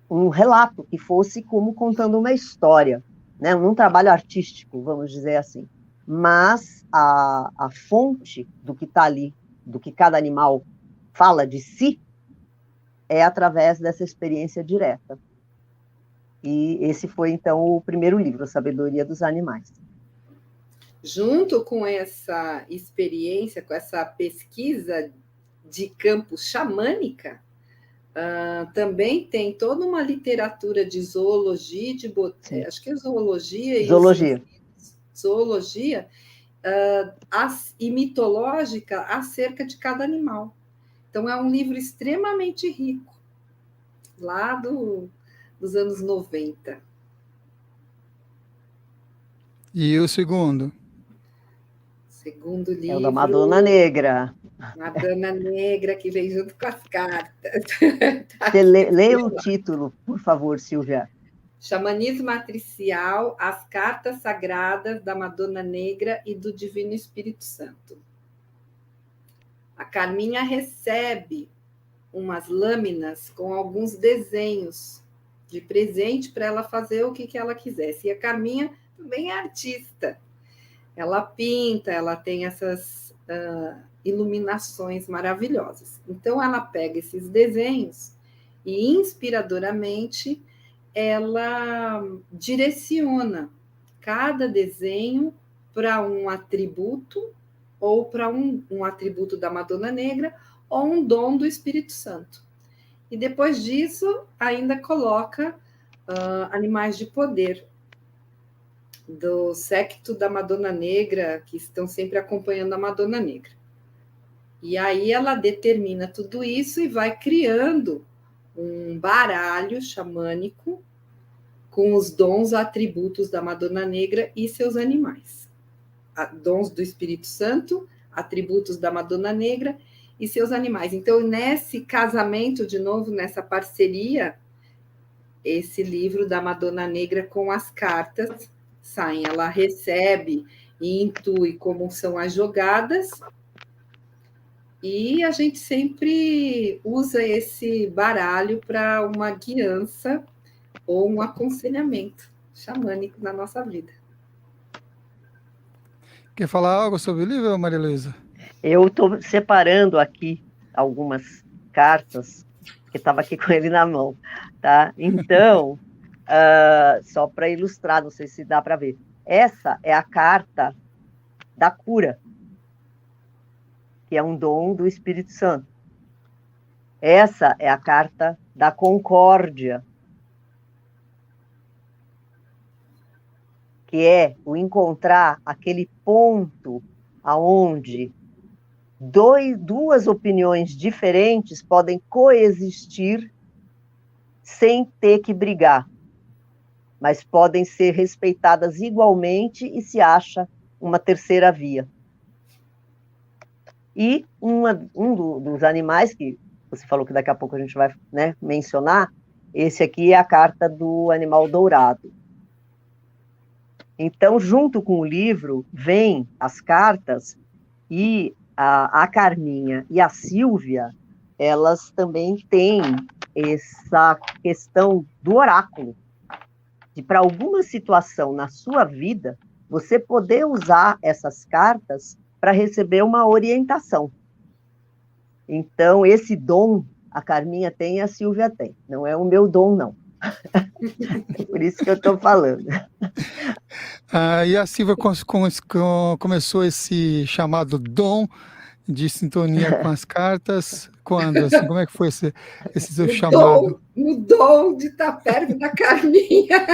um relato, que fosse como contando uma história, né? Um trabalho artístico, vamos dizer assim. Mas a fonte do que está ali, do que cada animal fala de si, é através dessa experiência direta. E esse foi, então, o primeiro livro, A Sabedoria dos Animais. Junto com essa experiência, com essa pesquisa de campo xamânica, também tem toda uma literatura de zoologia, acho que é zoologia zoologia e mitológica acerca de cada animal. Então, é um livro extremamente rico, lá dos anos 90. E o segundo? Segundo livro... É o da Madonna Negra. Madonna Negra, que vem junto com as cartas. Você leia o título, por favor, Silvia. Xamanismo Matricial, as cartas sagradas da Madonna Negra e do Divino Espírito Santo. A Carminha recebe umas lâminas com alguns desenhos de presente para ela fazer o que ela quisesse. E a Carminha também é artista. Ela pinta, ela tem essas iluminações maravilhosas. Então, ela pega esses desenhos e, inspiradoramente, ela direciona cada desenho para um atributo, ou para um atributo da Madonna Negra, ou um dom do Espírito Santo. E depois disso, ainda coloca animais de poder do séquito da Madonna Negra, que estão sempre acompanhando a Madonna Negra. E aí ela determina tudo isso e vai criando um baralho xamânico com os dons, atributos da Madonna Negra e seus animais. Dons do Espírito Santo, atributos da Madonna Negra e seus animais. Então, nesse casamento, de novo, nessa parceria, esse livro da Madonna Negra com as cartas saem. Ela recebe e intui como são as jogadas, e a gente sempre usa esse baralho para uma guiança ou um aconselhamento xamânico na nossa vida. Quer falar algo sobre o livro, Maria Luísa? Eu estou separando aqui algumas cartas, que estava aqui com ele na mão, tá? Então, só para ilustrar, não sei se dá para ver. Essa é a carta da cura, que é um dom do Espírito Santo. Essa é a carta da concórdia, que é o encontrar aquele ponto aonde duas opiniões diferentes podem coexistir sem ter que brigar, mas podem ser respeitadas igualmente e se acha uma terceira via. E dos animais, que você falou que daqui a pouco a gente vai, né, mencionar, esse aqui é a carta do animal dourado. Então, junto com o livro, vem as cartas, e a Carminha e a Silvia, elas também têm essa questão do oráculo, de para alguma situação na sua vida, você poder usar essas cartas para receber uma orientação. Então, esse dom a Carminha tem e a Silvia tem. Não é o meu dom, não. É por isso que eu estou falando. E a Silvia começou esse chamado dom de sintonia com as cartas? Quando, assim, como é que foi esse seu chamado? No dom de estar perto da Carminha.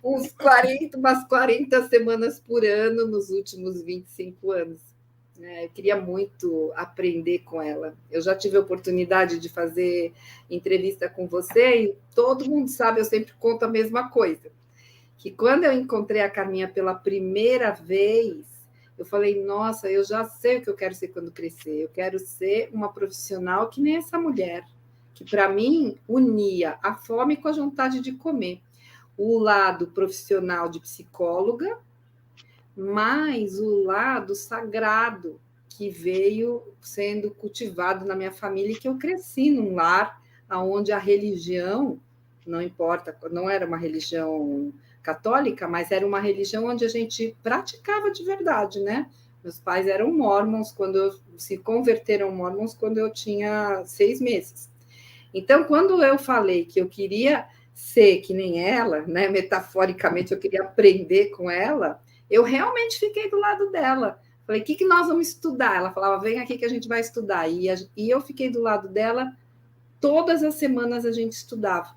Umas 40 semanas por ano nos últimos 25 anos. Eu queria muito aprender com ela. Eu já tive a oportunidade de fazer entrevista com você e todo mundo sabe, eu sempre conto a mesma coisa. Que quando eu encontrei a Carminha pela primeira vez, eu falei, nossa, eu já sei o que eu quero ser quando crescer. Eu quero ser uma profissional que nem essa mulher, que para mim unia a fome com a vontade de comer. O lado profissional de psicóloga, mas o lado sagrado que veio sendo cultivado na minha família e que eu cresci num lar onde a religião, não importa, não era uma religião católica, mas era uma religião onde a gente praticava de verdade, né? Meus pais eram mormons, se converteram mormons quando eu tinha 6 meses. Então, quando eu falei que eu queria ser que nem ela, né? Metaforicamente, eu queria aprender com ela, eu realmente fiquei do lado dela. Falei, o que nós vamos estudar? Ela falava, vem aqui que a gente vai estudar. E eu fiquei do lado dela, todas as semanas a gente estudava.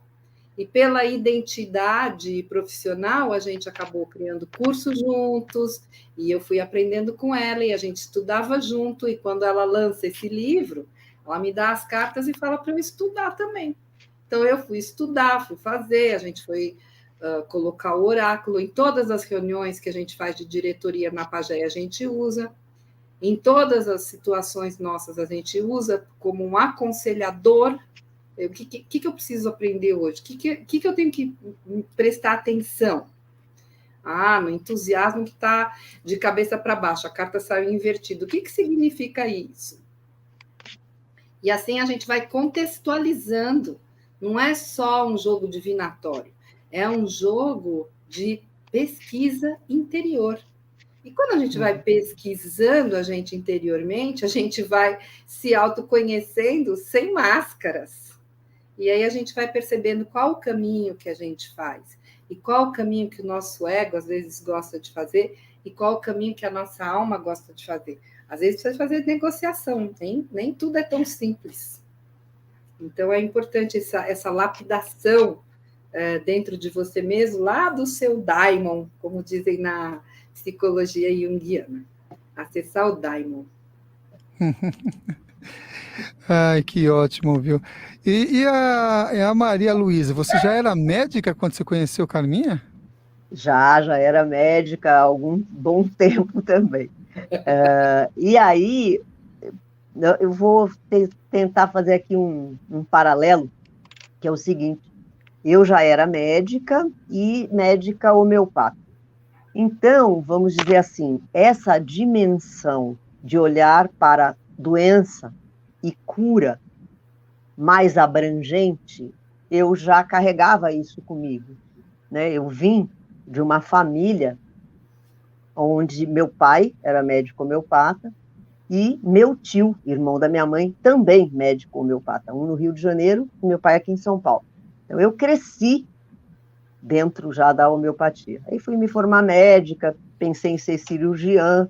E pela identidade profissional, a gente acabou criando cursos juntos, e eu fui aprendendo com ela, e a gente estudava junto, e quando ela lança esse livro, ela me dá as cartas e fala para eu estudar também. Então, eu fui estudar, fui fazer, a gente foi colocar o oráculo em todas as reuniões que a gente faz de diretoria na Pagé, a gente usa. Em todas as situações nossas, a gente usa como um aconselhador. O que eu preciso aprender hoje? O que eu tenho que prestar atenção? No entusiasmo que está de cabeça para baixo, a carta saiu invertida. O que significa isso? E assim a gente vai contextualizando. Não é só um jogo divinatório, é um jogo de pesquisa interior. E quando a gente vai pesquisando a gente interiormente, a gente vai se autoconhecendo sem máscaras. E aí a gente vai percebendo qual o caminho que a gente faz, e qual o caminho que o nosso ego às vezes gosta de fazer, e qual o caminho que a nossa alma gosta de fazer. Às vezes precisa fazer negociação, nem tudo é tão simples. Então é importante essa lapidação dentro de você mesmo, lá do seu daimon, como dizem na psicologia junguiana. Acessar o daimon. Ai, que ótimo, viu? E a Maria Luísa, você já era médica quando você conheceu Carminha? Já era médica há algum bom tempo também. E aí, eu vou tentar fazer aqui um paralelo, que é o seguinte: eu já era médica e médica homeopata. Então, vamos dizer assim, essa dimensão de olhar para doença e cura mais abrangente, eu já carregava isso comigo, né? Eu vim de uma família onde meu pai era médico homeopata e meu tio, irmão da minha mãe, também médico homeopata, um no Rio de Janeiro e meu pai aqui em São Paulo. Então, eu cresci dentro já da homeopatia. Aí fui me formar médica, pensei em ser cirurgiã,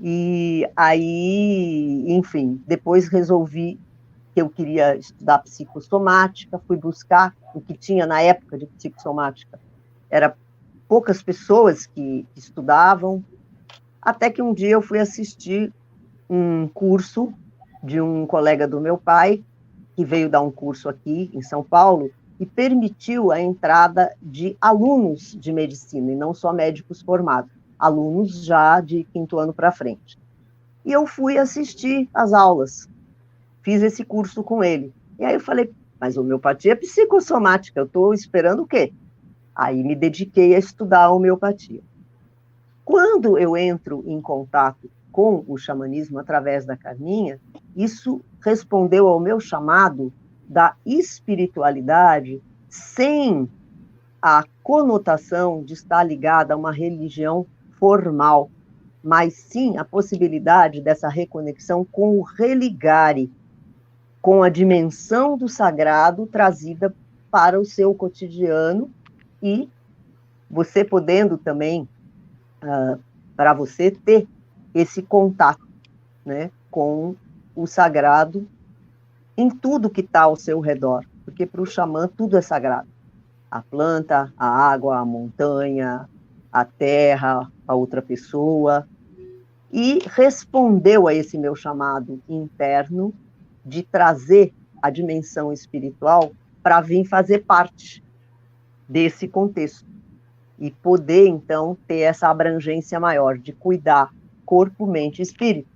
e aí, enfim, depois resolvi que eu queria estudar psicossomática, fui buscar o que tinha na época de psicossomática. Era poucas pessoas que estudavam, até que um dia eu fui assistir um curso de um colega do meu pai, que veio dar um curso aqui em São Paulo, e permitiu a entrada de alunos de medicina, e não só médicos formados, alunos já de 5º ano para frente. E eu fui assistir às aulas, fiz esse curso com ele. E aí eu falei, mas homeopatia é psicossomática, eu estou esperando o quê? Aí me dediquei a estudar a homeopatia. Quando eu entro em contato com o xamanismo através da Carminha, isso respondeu ao meu chamado da espiritualidade sem a conotação de estar ligada a uma religião formal, mas sim a possibilidade dessa reconexão com o religare, com a dimensão do sagrado trazida para o seu cotidiano e você podendo também, para você ter esse contato, né, com o sagrado em tudo que está ao seu redor, porque para o xamã tudo é sagrado. A planta, a água, a montanha, a terra, a outra pessoa. E respondeu a esse meu chamado interno de trazer a dimensão espiritual para vir fazer parte desse contexto e poder, então, ter essa abrangência maior de cuidar corpo, mente e espírito.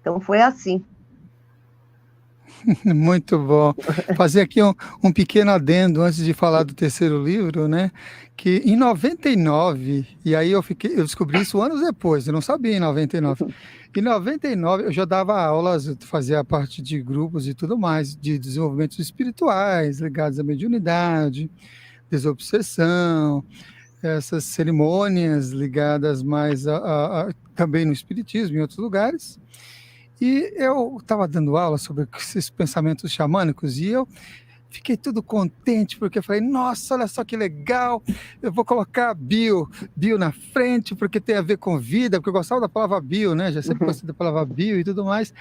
Então, foi assim. Muito bom. Fazer aqui um pequeno adendo antes de falar do terceiro livro, né? Que em 99, e aí eu descobri isso anos depois, eu não sabia em 99. Em 99 eu já dava aulas, eu fazia parte de grupos e tudo mais, de desenvolvimentos espirituais ligados à mediunidade, desobsessão, essas cerimônias ligadas mais também no espiritismo e em outros lugares. E eu estava dando aula sobre esses pensamentos xamânicos e eu fiquei tudo contente, porque eu falei, nossa, olha só que legal, eu vou colocar bio na frente, porque tem a ver com vida, porque eu gostava da palavra bio, né? Já sempre gostei da palavra bio e tudo mais.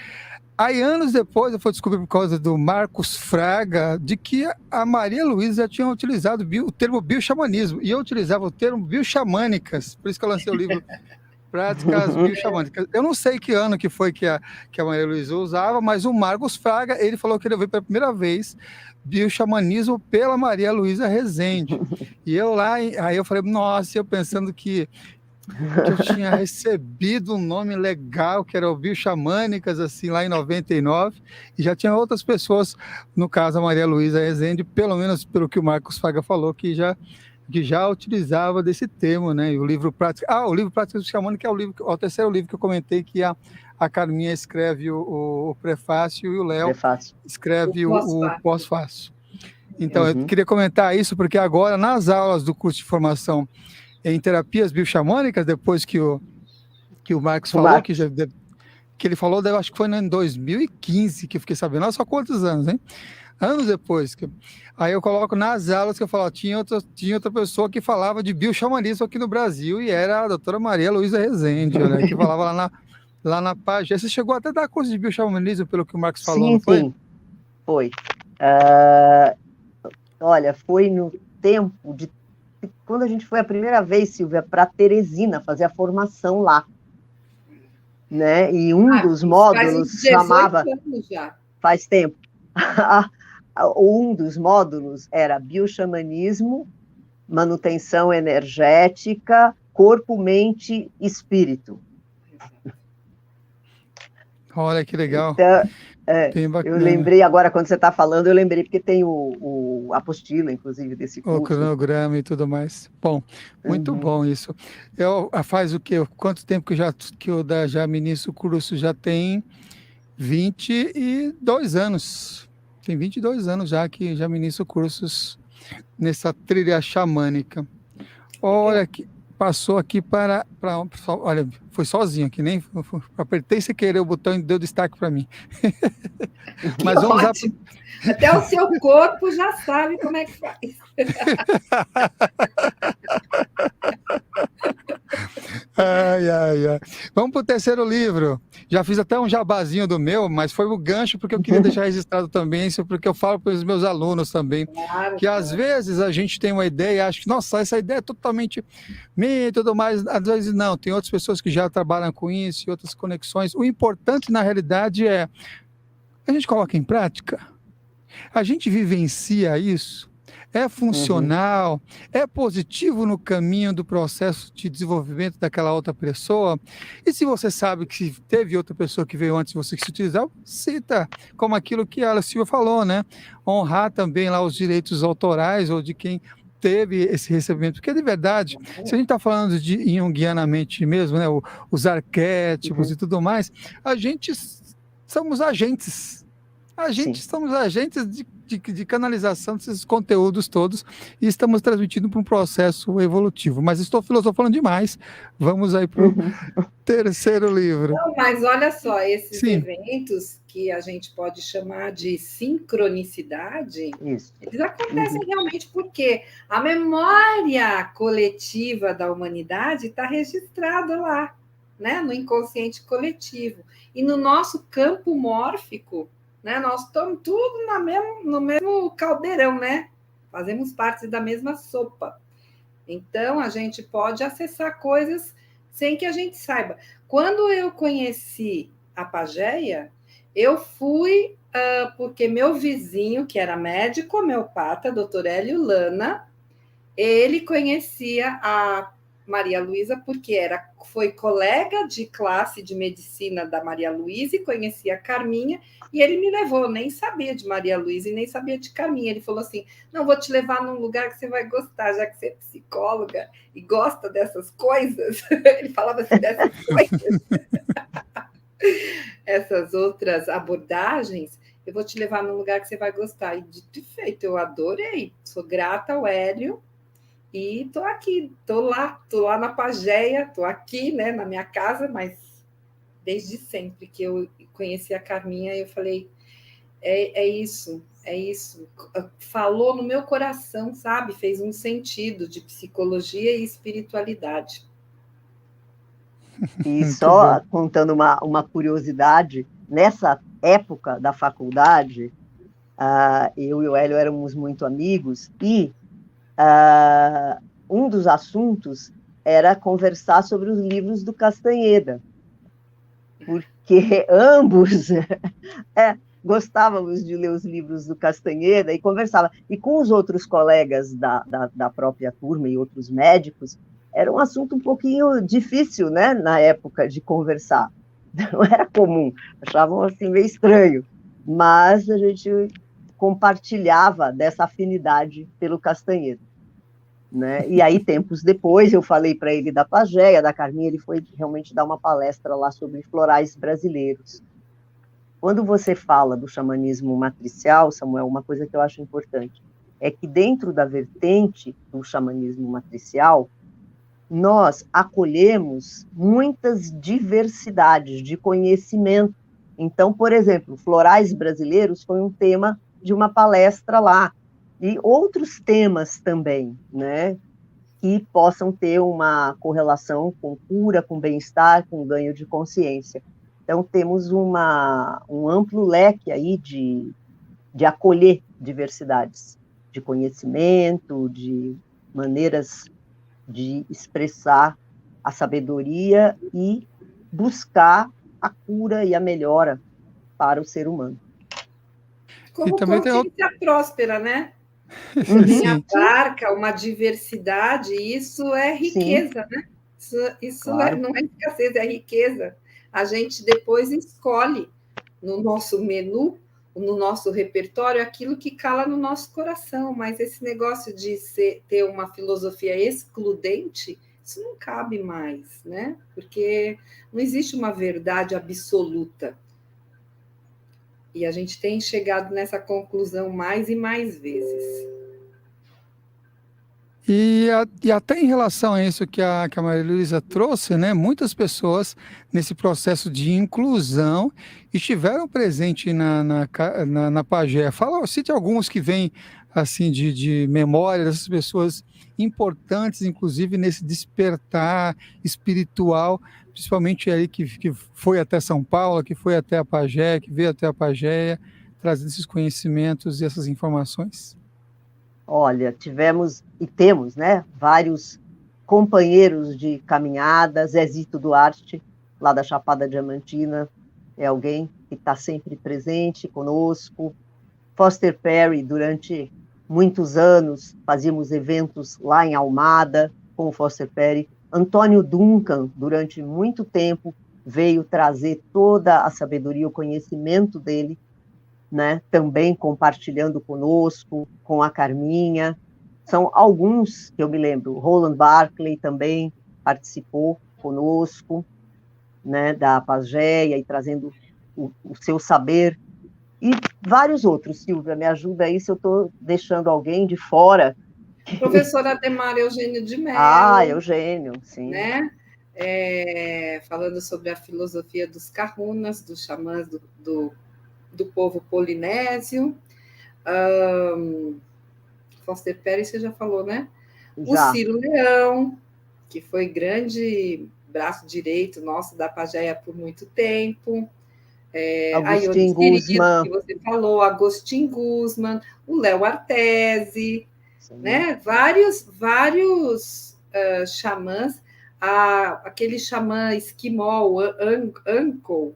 Aí, anos depois, eu fui descobrir por causa do Marcos Fraga, de que a Maria Luísa já tinha utilizado o termo bioxamanismo, e eu utilizava o termo bioxamânicas, por isso que eu lancei o livro Práticas Bioxamânicas. Eu não sei que ano que foi que a Maria Luísa usava, mas o Marcos Fraga, ele falou que ele ouviu pela primeira vez bioxamanismo pela Maria Luísa Rezende. E eu lá, aí eu falei, nossa, eu pensando que eu tinha recebido um nome legal, que era o Bioxamânicas, assim, lá em 99, e já tinha outras pessoas, no caso a Maria Luísa Rezende, pelo menos pelo que o Marcos Fraga falou, que já utilizava desse termo, né? E o livro Prático... o livro Práticas Xamânicas é o terceiro livro que eu comentei, que a Carminha escreve o prefácio e o Léo escreve o pós-fácio. Então, eu queria comentar isso, porque agora, nas aulas do curso de formação em terapias bioxamânicas, depois que o Marcos falou, que ele falou, eu acho que foi em 2015 que eu fiquei sabendo. Olha só quantos anos, hein? Anos depois. Aí eu coloco nas aulas que eu falo, tinha outra pessoa que falava de bioxamanismo aqui no Brasil, e era a doutora Maria Luísa Rezende, né, que falava lá na página. Você chegou até a dar curso de bioxamanismo, pelo que o Marcos falou, não foi? Sim, foi. Olha, foi no tempo de quando a gente foi a primeira vez, Silvia, para Teresina, fazer a formação lá. Né? E dos módulos chamava... Já. Faz tempo. Um dos módulos era bioxamanismo, manutenção energética, corpo, mente, espírito. Olha que legal. Então, eu lembrei agora, quando você está falando, eu lembrei porque tem a apostila, inclusive, desse curso. O cronograma e tudo mais. Bom, muito bom isso. Faz o quê? Quanto tempo que eu já ministro o curso? Já tem 22 anos. Tem 22 anos já que já ministro cursos nessa trilha xamânica. Olha que passou aqui para olha, foi sozinho aqui, nem apertei sem querer o botão e deu destaque para mim. Mas vamos lá. Até o seu corpo já sabe como é que faz. Ai. Vamos para o terceiro livro. Já fiz até um jabazinho do meu, mas foi o gancho porque eu queria deixar registrado também isso, porque eu falo para os meus alunos também, que às vezes a gente tem uma ideia e acha que, nossa, essa ideia é totalmente minha e tudo mais. Às vezes não, tem outras pessoas que já trabalham com isso e outras conexões. O importante, na realidade, é a gente coloca em prática, a gente vivencia isso, é funcional, é positivo no caminho do processo de desenvolvimento daquela outra pessoa. E se você sabe que teve outra pessoa que veio antes de você que se utilizava, cita, como aquilo que a Silvia falou, né? Honrar também lá os direitos autorais ou de quem teve esse recebimento, porque de verdade, se a gente está falando de junguianamente mesmo, né, os arquétipos e tudo mais, a gente somos agentes. Somos agentes de canalização desses conteúdos todos e estamos transmitindo para um processo evolutivo. Mas estou filosofando demais. Vamos aí para o terceiro livro. Não, mas olha só, esses eventos que a gente pode chamar de sincronicidade, eles acontecem realmente porque a memória coletiva da humanidade está registrada lá. né, no inconsciente coletivo. E no nosso campo mórfico, né, nós estamos tudo no mesmo caldeirão, né? Fazemos parte da mesma sopa. Então, a gente pode acessar coisas sem que a gente saiba. Quando eu conheci a Pageia, eu fui porque meu vizinho, que era médico homeopata, doutor Hélio Lana, ele conhecia a Maria Luísa porque foi colega de classe de medicina da Maria Luísa e conhecia a Carminha, e ele me levou, nem sabia de Maria Luísa e nem sabia de Carminha. Ele falou assim: não, vou te levar num lugar que você vai gostar, já que você é psicóloga e gosta dessas coisas. Ele falava assim, dessas coisas, essas outras abordagens, eu vou te levar num lugar que você vai gostar. E dito e feito, eu adorei, sou grata ao Hélio. E estou aqui, estou lá na Pageia, estou aqui, né, na minha casa, mas desde sempre que eu conheci a Carminha, eu falei, é isso, é isso. Falou no meu coração, sabe? Fez um sentido de psicologia e espiritualidade. E só contando uma curiosidade, nessa época da faculdade, eu e o Hélio éramos muito amigos, e um dos assuntos era conversar sobre os livros do Castanheda, porque ambos gostávamos de ler os livros do Castanheda e conversava. E com os outros colegas da própria turma e outros médicos, era um assunto um pouquinho difícil, né, na época, de conversar. Não era comum, achavam assim meio estranho, mas a gente compartilhava dessa afinidade pelo Castanheda. Né? E aí, tempos depois, eu falei para ele da Pageia, da Carminha, ele foi realmente dar uma palestra lá sobre florais brasileiros. Quando você fala do xamanismo matricial, Samuel, uma coisa que eu acho importante é que dentro da vertente do xamanismo matricial, nós acolhemos muitas diversidades de conhecimento. Então, por exemplo, florais brasileiros foi um tema de uma palestra lá, e outros temas também, né, que possam ter uma correlação com cura, com bem-estar, com ganho de consciência. Então, temos um amplo leque aí de acolher diversidades de conhecimento, de maneiras de expressar a sabedoria e buscar a cura e a melhora para o ser humano. Como consciência próspera, né? Quem abarca uma diversidade, isso é riqueza, né? Isso claro. Não é escassez, é riqueza. A gente depois escolhe no nosso menu, no nosso repertório, aquilo que cala no nosso coração, mas esse negócio de ter uma filosofia excludente, isso não cabe mais, né? Porque não existe uma verdade absoluta. E a gente tem chegado nessa conclusão mais e mais vezes. E até em relação a isso que a Maria Luísa trouxe, né, muitas pessoas nesse processo de inclusão estiveram presentes na Pagé. Cite alguns que vêm assim, de memória dessas pessoas importantes, inclusive nesse despertar espiritual, principalmente aí que foi até São Paulo, que foi até a Pagé, que veio até a Pagéia, trazendo esses conhecimentos e essas informações. Olha, tivemos e temos, né, vários companheiros de caminhada. Zezito Duarte, lá da Chapada Diamantina, é alguém que está sempre presente conosco. Foster Perry, durante muitos anos, fazíamos eventos lá em Almada com o Foster Perry. Antônio Duncan, durante muito tempo, veio trazer toda a sabedoria, o conhecimento dele, né, também compartilhando conosco, com a Carminha. São alguns que eu me lembro. Roland Barclay também participou conosco, né, da Pagéia, e trazendo o seu saber. E vários outros. Silvia, me ajuda aí se eu estou deixando alguém de fora. Professor Ademar Eugênio de Mello. Eugênio, sim. Né? Falando sobre a filosofia dos kahunas, dos xamãs do povo polinésio. Foster Perry, você já falou, né? Já. O Ciro Leão, que foi grande braço direito nosso da Pagéia por muito tempo. A Agostinho Ione Querido, Guzman. que você falou, Agostinho Guzman, o Léo Artesi, né? Vários xamãs, aquele xamã esquimol, Uncle,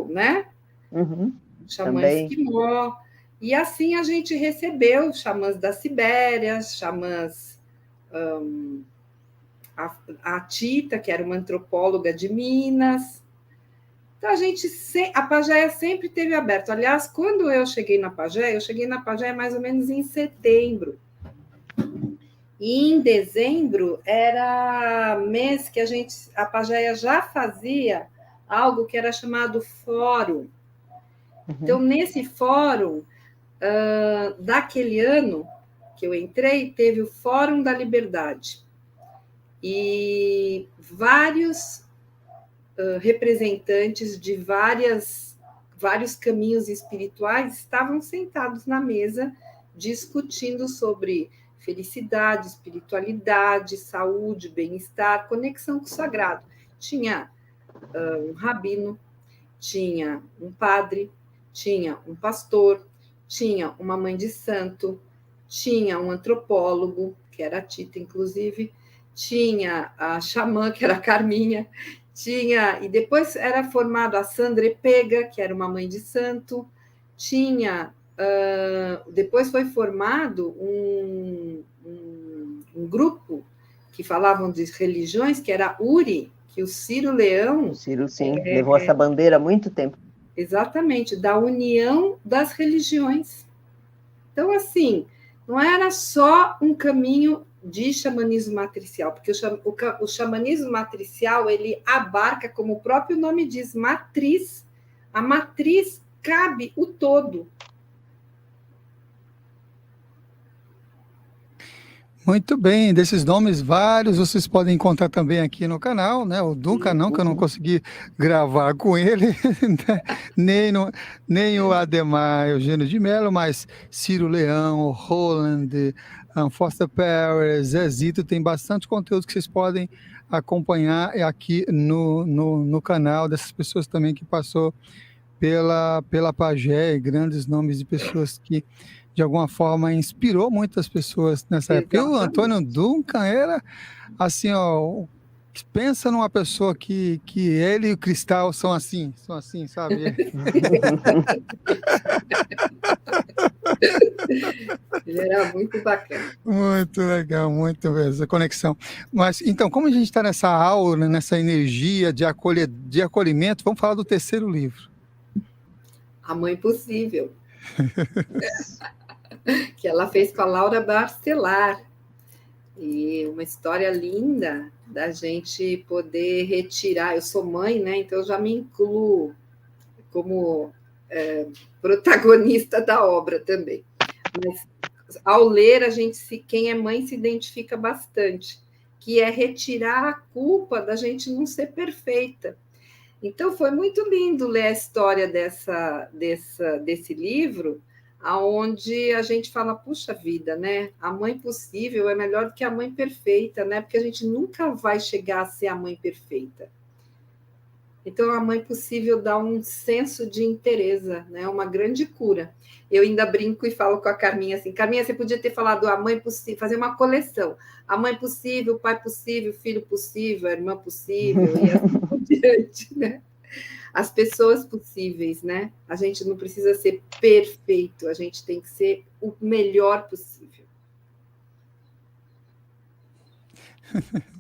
né? Uhum. Xamã Também. esquimó. E assim a gente recebeu xamãs da Sibéria, xamãs. A Tita, que era uma antropóloga de Minas. Então, a Pagéia sempre teve aberto. Aliás, quando eu cheguei na Pagéia mais ou menos em setembro. E em dezembro era mês que a Pagéia já fazia algo que era chamado fórum. Então, nesse fórum, daquele ano que eu entrei, teve o Fórum da Liberdade. E vários representantes de vários caminhos espirituais estavam sentados na mesa discutindo sobre felicidade, espiritualidade, saúde, bem-estar, conexão com o sagrado. Tinha um rabino, tinha um padre, tinha um pastor, tinha uma mãe de santo, tinha um antropólogo, que era a Tita, inclusive, tinha a xamã, que era a Carminha, e depois era formado a Sandra Pega, que era uma mãe de santo, depois foi formado um grupo que falavam de religiões, que era a URI, que o Ciro Leão... O Ciro, sim, levou essa bandeira há muito tempo. Exatamente, da união das religiões. Então, assim, não era só um caminho de xamanismo matricial, porque o xamanismo matricial, ele abarca, como o próprio nome diz, matriz. A matriz cabe o todo. Muito bem, desses nomes vários vocês podem encontrar também aqui no canal, né? O Duncan não, que eu não consegui gravar com ele, né? nem o Ademar Eugênio de Mello, mas Ciro Leão, o Roland, Foster Perez, Zezito, tem bastante conteúdo que vocês podem acompanhar aqui no canal, dessas pessoas também que passou pela Pagé, grandes nomes de pessoas que de alguma forma inspirou muitas pessoas nessa época. E o Antônio Duncan era assim, ó, pensa numa pessoa que ele e o Cristal são assim, sabe? Ele era muito bacana. Muito legal, muito mesmo, essa conexão. Mas, então, como a gente está nessa aula, nessa energia de acolhimento, vamos falar do terceiro livro. A Mãe Possível. Que ela fez com a Laura Barcelar. E uma história linda da gente poder retirar. Eu sou mãe, né? Então eu já me incluo como protagonista da obra também. Mas ao ler, quem é mãe se identifica bastante, que é retirar a culpa da gente não ser perfeita. Então foi muito lindo ler a história desse livro, aonde a gente fala, puxa vida, né? A mãe possível é melhor do que a mãe perfeita, né? Porque a gente nunca vai chegar a ser a mãe perfeita. Então, a mãe possível dá um senso de inteireza, né? Uma grande cura. Eu ainda brinco e falo com a Carminha assim, Carminha, você podia ter falado a mãe possível, fazer uma coleção. A mãe possível, o pai possível, o filho possível, a irmã possível, e assim por diante, né? As pessoas possíveis, né? A gente não precisa ser perfeito, a gente tem que ser o melhor possível.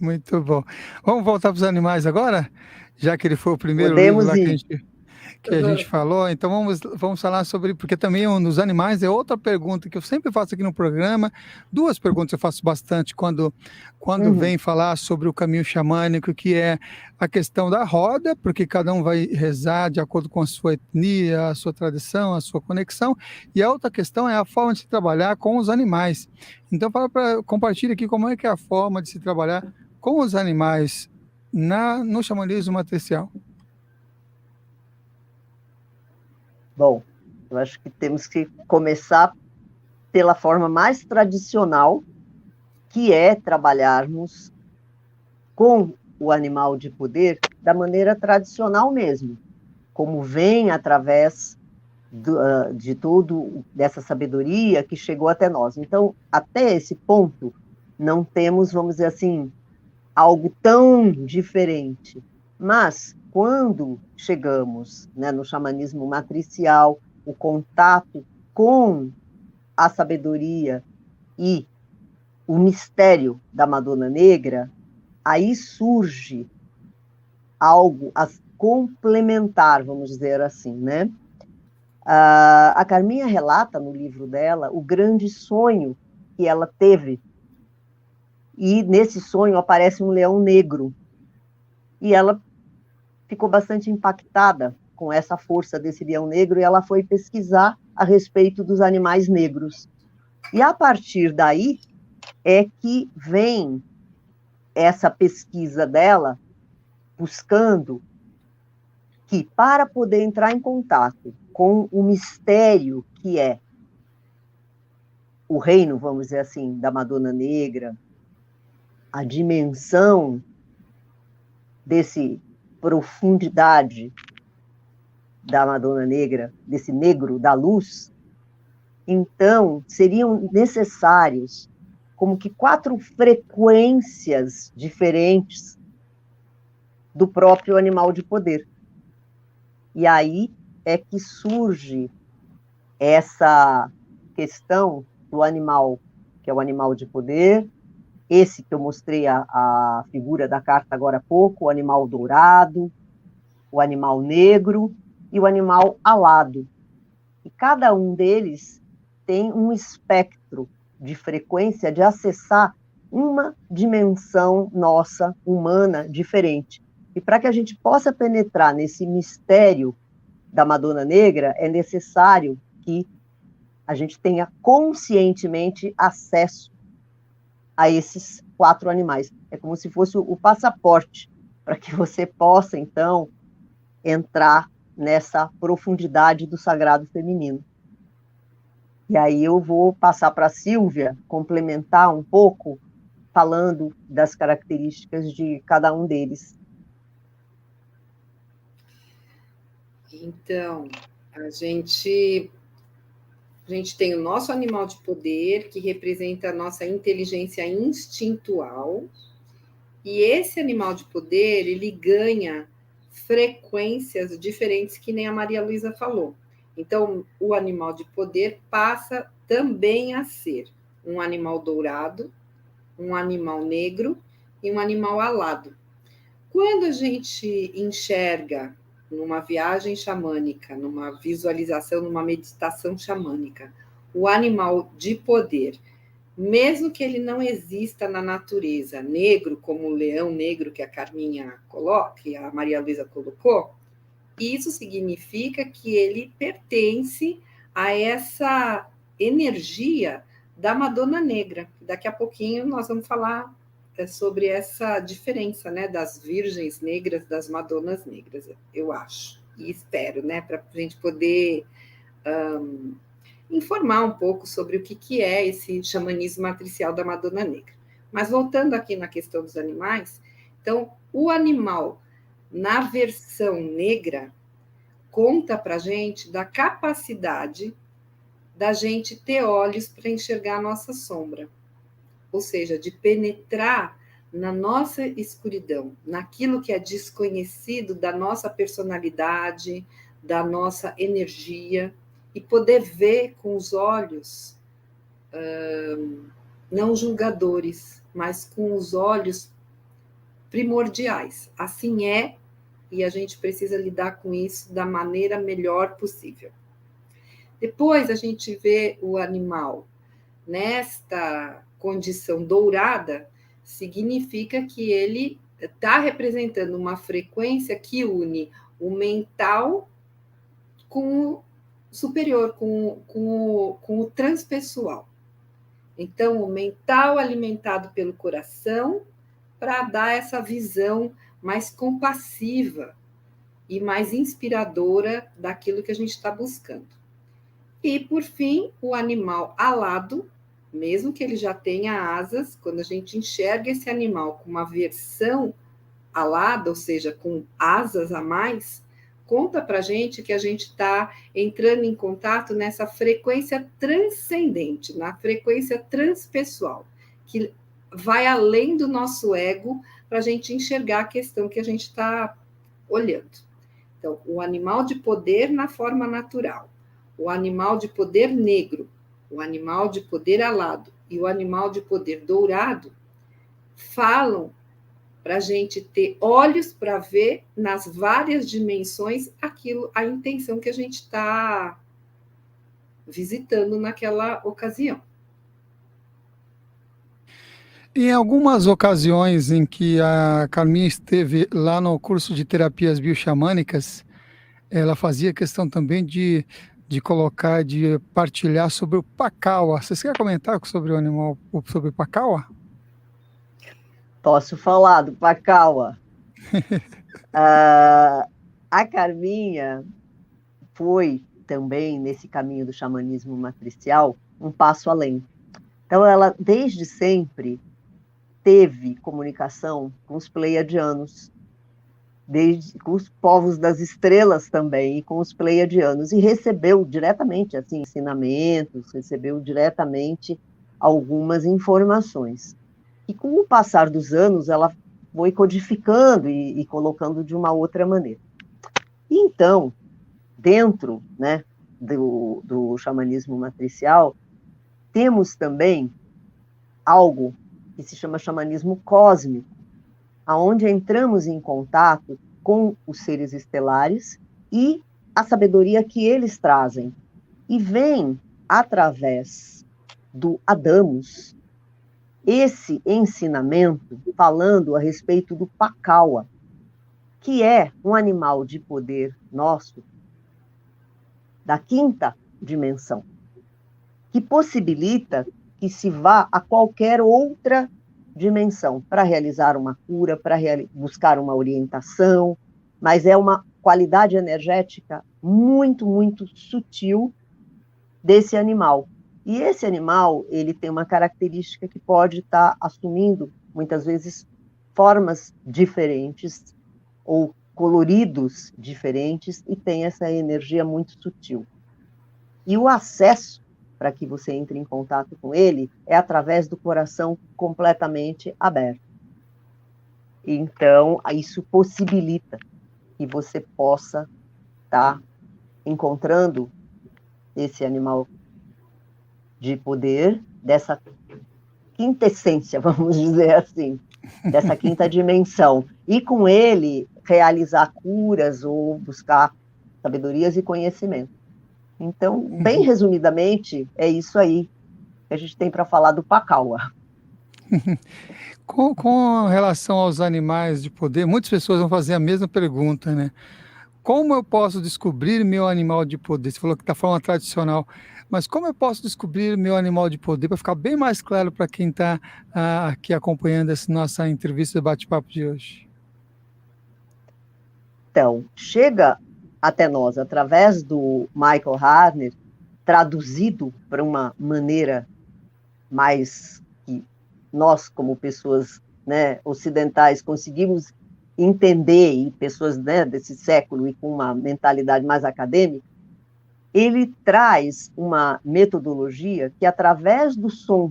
Muito bom. Vamos voltar para os animais agora? Já que ele foi o primeiro livro lá que a gente falou, então vamos falar sobre, porque também nos animais é outra pergunta que eu sempre faço aqui no programa, duas perguntas eu faço bastante quando vem falar sobre o caminho xamânico, que é a questão da roda, porque cada um vai rezar de acordo com a sua etnia, a sua tradição, a sua conexão, e a outra questão é a forma de se trabalhar com os animais. Então compartilha aqui como é que é a forma de se trabalhar com os animais no xamanismo matricial. Bom, eu acho que temos que começar pela forma mais tradicional, que é trabalharmos com o animal de poder da maneira tradicional mesmo, como vem através de tudo dessa sabedoria que chegou até nós. Então, até esse ponto, não temos, vamos dizer assim, algo tão diferente. Mas, quando chegamos, né, no xamanismo matricial, o contato com a sabedoria e o mistério da Madonna Negra, aí surge algo a complementar, vamos dizer assim, né? A Carminha relata no livro dela o grande sonho que ela teve, e nesse sonho aparece um leão negro, e ela ficou bastante impactada com essa força desse leão negro, e ela foi pesquisar a respeito dos animais negros. E a partir daí é que vem essa pesquisa dela, buscando que, para poder entrar em contato com o mistério que é o reino, vamos dizer assim, da Madonna Negra, a dimensão desse profundidade da Madonna Negra, desse negro da luz, então seriam necessários como que 4 frequências diferentes do próprio animal de poder. E aí é que surge essa questão do animal, que é o animal de poder, esse que eu mostrei a figura da carta agora há pouco, o animal dourado, o animal negro e o animal alado. E cada um deles tem um espectro de frequência de acessar uma dimensão nossa, humana, diferente. E para que a gente possa penetrar nesse mistério da Madonna Negra, é necessário que a gente tenha conscientemente acesso a esses 4 animais. É como se fosse o passaporte para que você possa, então, entrar nessa profundidade do sagrado feminino. E aí eu vou passar para a Sílvia complementar um pouco, falando das características de cada um deles. Então, a gente tem o nosso animal de poder, que representa a nossa inteligência instintual, e esse animal de poder, ele ganha frequências diferentes, que nem a Maria Luísa falou. Então, o animal de poder passa também a ser um animal dourado, um animal negro e um animal alado. Quando a gente enxerga numa viagem xamânica, numa visualização, numa meditação xamânica, o animal de poder, mesmo que ele não exista na natureza, negro, como o leão negro que a Carminha coloca, que a Maria Luísa colocou, isso significa que ele pertence a essa energia da Madonna Negra. Daqui a pouquinho nós vamos falar sobre essa diferença, né, das virgens negras, das Madonas negras, eu acho, e espero, né, para a gente poder informar um pouco sobre o que é esse xamanismo matricial da Madonna Negra. Mas voltando aqui na questão dos animais, então, o animal, na versão negra, conta para a gente da capacidade da gente ter olhos para enxergar a nossa sombra, ou seja, de penetrar na nossa escuridão, naquilo que é desconhecido da nossa personalidade, da nossa energia, e poder ver com os olhos não julgadores, mas com os olhos primordiais. Assim é, e a gente precisa lidar com isso da maneira melhor possível. Depois a gente vê o animal nesta condição dourada, significa que ele está representando uma frequência que une o mental com o superior, com o transpessoal. Então, o mental alimentado pelo coração para dar essa visão mais compassiva e mais inspiradora daquilo que a gente está buscando. E, por fim, o animal alado, mesmo que ele já tenha asas, quando a gente enxerga esse animal com uma versão alada, ou seja, com asas a mais, conta para a gente que a gente está entrando em contato nessa frequência transcendente, na frequência transpessoal, que vai além do nosso ego para a gente enxergar a questão que a gente está olhando. Então, o animal de poder na forma natural, o animal de poder negro, o animal de poder alado e o animal de poder dourado falam para a gente ter olhos para ver nas várias dimensões aquilo, a intenção que a gente está visitando naquela ocasião. Em algumas ocasiões em que a Carminha esteve lá no curso de terapias bioxamânicas, ela fazia questão também de colocar, de partilhar sobre o Pacaua. Vocês querem comentar sobre o animal, sobre o Pacaua? Posso falar do Pacaua. A Carminha foi também, nesse caminho do xamanismo matricial, um passo além. Então, ela, desde sempre, teve comunicação com os pleiadianos, com os povos das estrelas também, e com os pleiadianos, e recebeu diretamente assim, ensinamentos, recebeu diretamente algumas informações. E com o passar dos anos, ela foi codificando e colocando de uma outra maneira. E então, dentro, né, do xamanismo matricial, temos também algo que se chama xamanismo cósmico, aonde entramos em contato com os seres estelares e a sabedoria que eles trazem. E vem, através do Adamos, esse ensinamento falando a respeito do Pacaua, que é um animal de poder nosso, da quinta dimensão, que possibilita que se vá a qualquer outra dimensão para realizar uma cura, para buscar uma orientação, mas é uma qualidade energética muito, muito sutil desse animal. E esse animal, ele tem uma característica que pode estar assumindo, muitas vezes, formas diferentes ou coloridos diferentes e tem essa energia muito sutil. E o acesso para que você entre em contato com ele é através do coração completamente aberto. Então, isso possibilita que você possa estar encontrando esse animal de poder, dessa quinta essência, vamos dizer assim, dessa quinta dimensão. E com ele realizar curas ou buscar sabedorias e conhecimento. Então, bem resumidamente, é isso aí que a gente tem para falar do Pacaua. Com relação aos animais de poder, muitas pessoas vão fazer a mesma pergunta, né? Como eu posso descobrir meu animal de poder? Você falou que da forma tradicional, mas como eu posso descobrir meu animal de poder para ficar bem mais claro para quem está aqui acompanhando essa nossa entrevista e bate-papo de hoje? Então, chega até nós, através do Michael Harner, traduzido para uma maneira mais que nós, como pessoas, né, ocidentais, conseguimos entender, e pessoas, né, desse século e com uma mentalidade mais acadêmica, ele traz uma metodologia que, através do som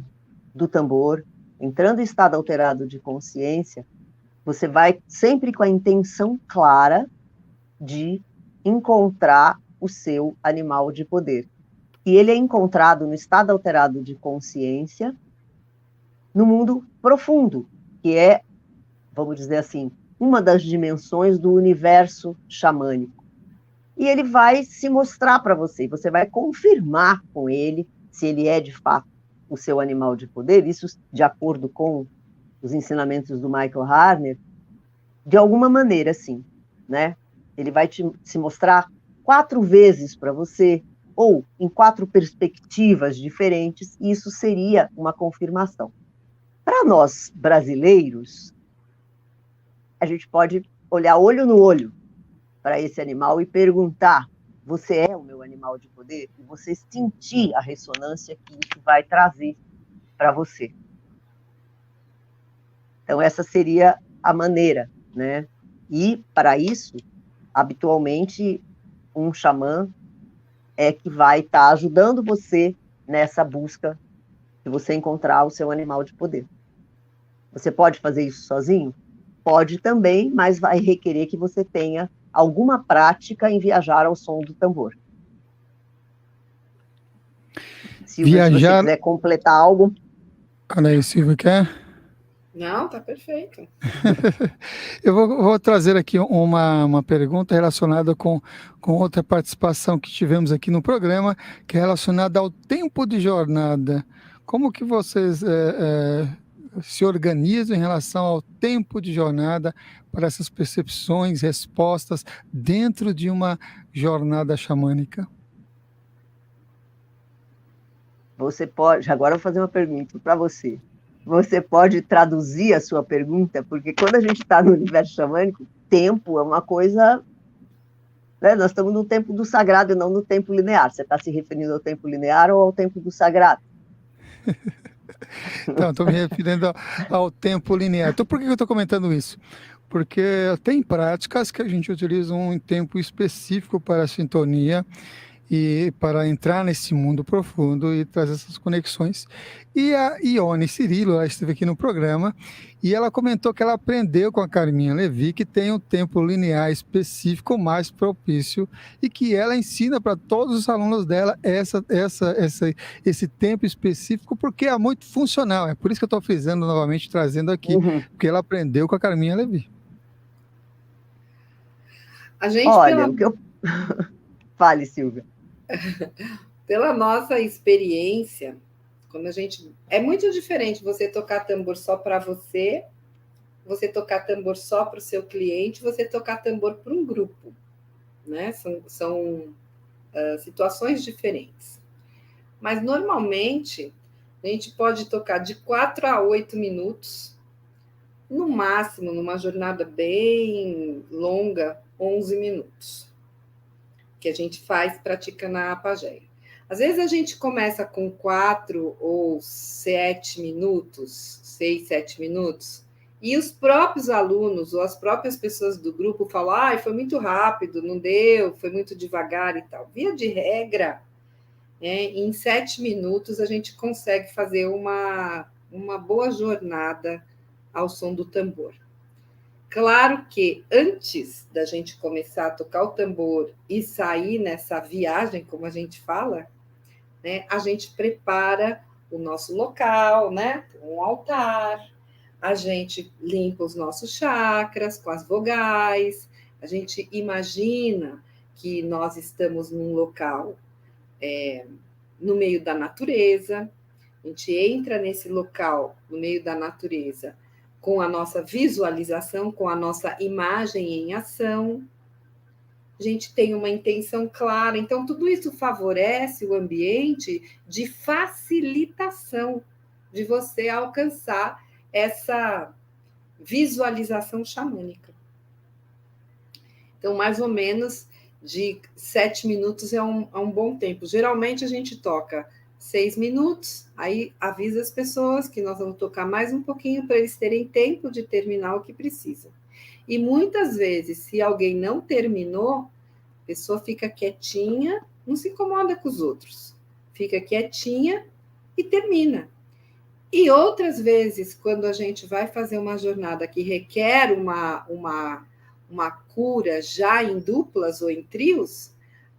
do tambor, entrando em estado alterado de consciência, você vai sempre com a intenção clara de encontrar o seu animal de poder. E ele é encontrado no estado alterado de consciência, no mundo profundo, que é, vamos dizer assim, uma das dimensões do universo xamânico. E ele vai se mostrar para você, você vai confirmar com ele se ele é, de fato, o seu animal de poder, isso de acordo com os ensinamentos do Michael Harner, de alguma maneira, sim, né? Ele vai se mostrar 4 vezes para você, ou em 4 perspectivas diferentes, e isso seria uma confirmação. Para nós, brasileiros, a gente pode olhar olho no olho para esse animal e perguntar: você é o meu animal de poder? E você sentir a ressonância que isso vai trazer para você. Então, essa seria a maneira, né? E, para isso, habitualmente, um xamã é que vai estar ajudando você nessa busca de você encontrar o seu animal de poder. Você pode fazer isso sozinho? Pode também, mas vai requerer que você tenha alguma prática em viajar ao som do tambor. Silvia, se você quiser completar algo. Olha aí, Silvia, quer? Não, tá perfeito. Eu vou trazer aqui uma pergunta relacionada com outra participação que tivemos aqui no programa, que é relacionada ao tempo de jornada. Como que vocês se organizam em relação ao tempo de jornada para essas percepções, respostas dentro de uma jornada xamânica? Você pode, agora eu vou fazer uma pergunta para você. Você pode traduzir a sua pergunta, porque quando a gente está no universo xamânico, tempo é uma coisa, né? Nós estamos no tempo do sagrado e não no tempo linear. Você está se referindo ao tempo linear ou ao tempo do sagrado? Então, estou me referindo ao tempo linear. Então, por que eu estou comentando isso? Porque tem práticas que a gente utiliza um tempo específico para a sintonia e para entrar nesse mundo profundo e trazer essas conexões. E a Ione Cirilo, ela esteve aqui no programa, e ela comentou que ela aprendeu com a Carminha Levi que tem um tempo linear específico mais propício e que ela ensina para todos os alunos dela esse tempo específico, porque é muito funcional. É por isso que eu estou frisando novamente, trazendo aqui, porque ela aprendeu com a Carminha Levi. A gente, olha, o que eu... Fale, Silvia. Pela nossa experiência, quando a gente... É muito diferente você tocar tambor só para você tocar tambor só para o seu cliente, você tocar tambor para um grupo, né? São situações diferentes. Mas, normalmente, a gente pode tocar de 4 a 8 minutos, no máximo, numa jornada bem longa, 11 minutos, que a gente pratica na Apageia. Às vezes a gente começa com 4 ou 7 minutos, 6, 7 minutos, e os próprios alunos ou as próprias pessoas do grupo falam, foi muito rápido, não deu, foi muito devagar e tal. Via de regra, em 7 minutos a gente consegue fazer uma boa jornada ao som do tambor. Claro que antes da gente começar a tocar o tambor e sair nessa viagem, como a gente fala, né, a gente prepara o nosso local, né, um altar, a gente limpa os nossos chakras com as vogais, a gente imagina que nós estamos num local no meio da natureza, a gente entra nesse local, no meio da natureza, com a nossa visualização, com a nossa imagem em ação, a gente tem uma intenção clara. Então, tudo isso favorece o ambiente de facilitação de você alcançar essa visualização xamânica. Então, mais ou menos de 7 minutos é um bom tempo. Geralmente, a gente toca 6 minutos, aí avisa as pessoas que nós vamos tocar mais um pouquinho para eles terem tempo de terminar o que precisam. E muitas vezes, se alguém não terminou, a pessoa fica quietinha, não se incomoda com os outros, fica quietinha e termina. E outras vezes, quando a gente vai fazer uma jornada que requer uma cura já em duplas ou em trios,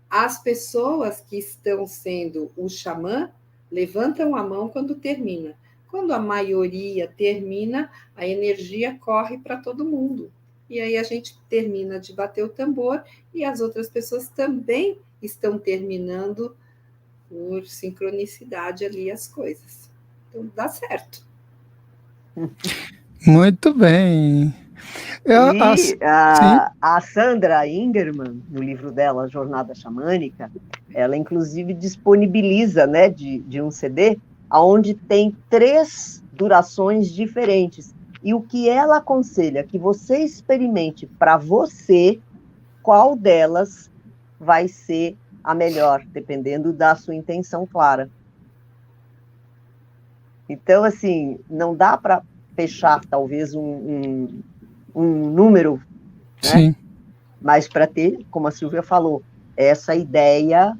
as pessoas que estão sendo o xamã levantam a mão quando termina. Quando a maioria termina, a energia corre para todo mundo. E aí a gente termina de bater o tambor e as outras pessoas também estão terminando por sincronicidade ali as coisas. Então dá certo. Muito bem. A Sandra Ingerman, no livro dela, Jornada Xamânica, ela inclusive disponibiliza, né, de um CD, onde tem 3 durações diferentes. E o que ela aconselha que você experimente para você, qual delas vai ser a melhor, dependendo da sua intenção clara. Então, assim, não dá para fechar, talvez, um número, né? Sim. Mas para ter, como a Silvia falou, essa ideia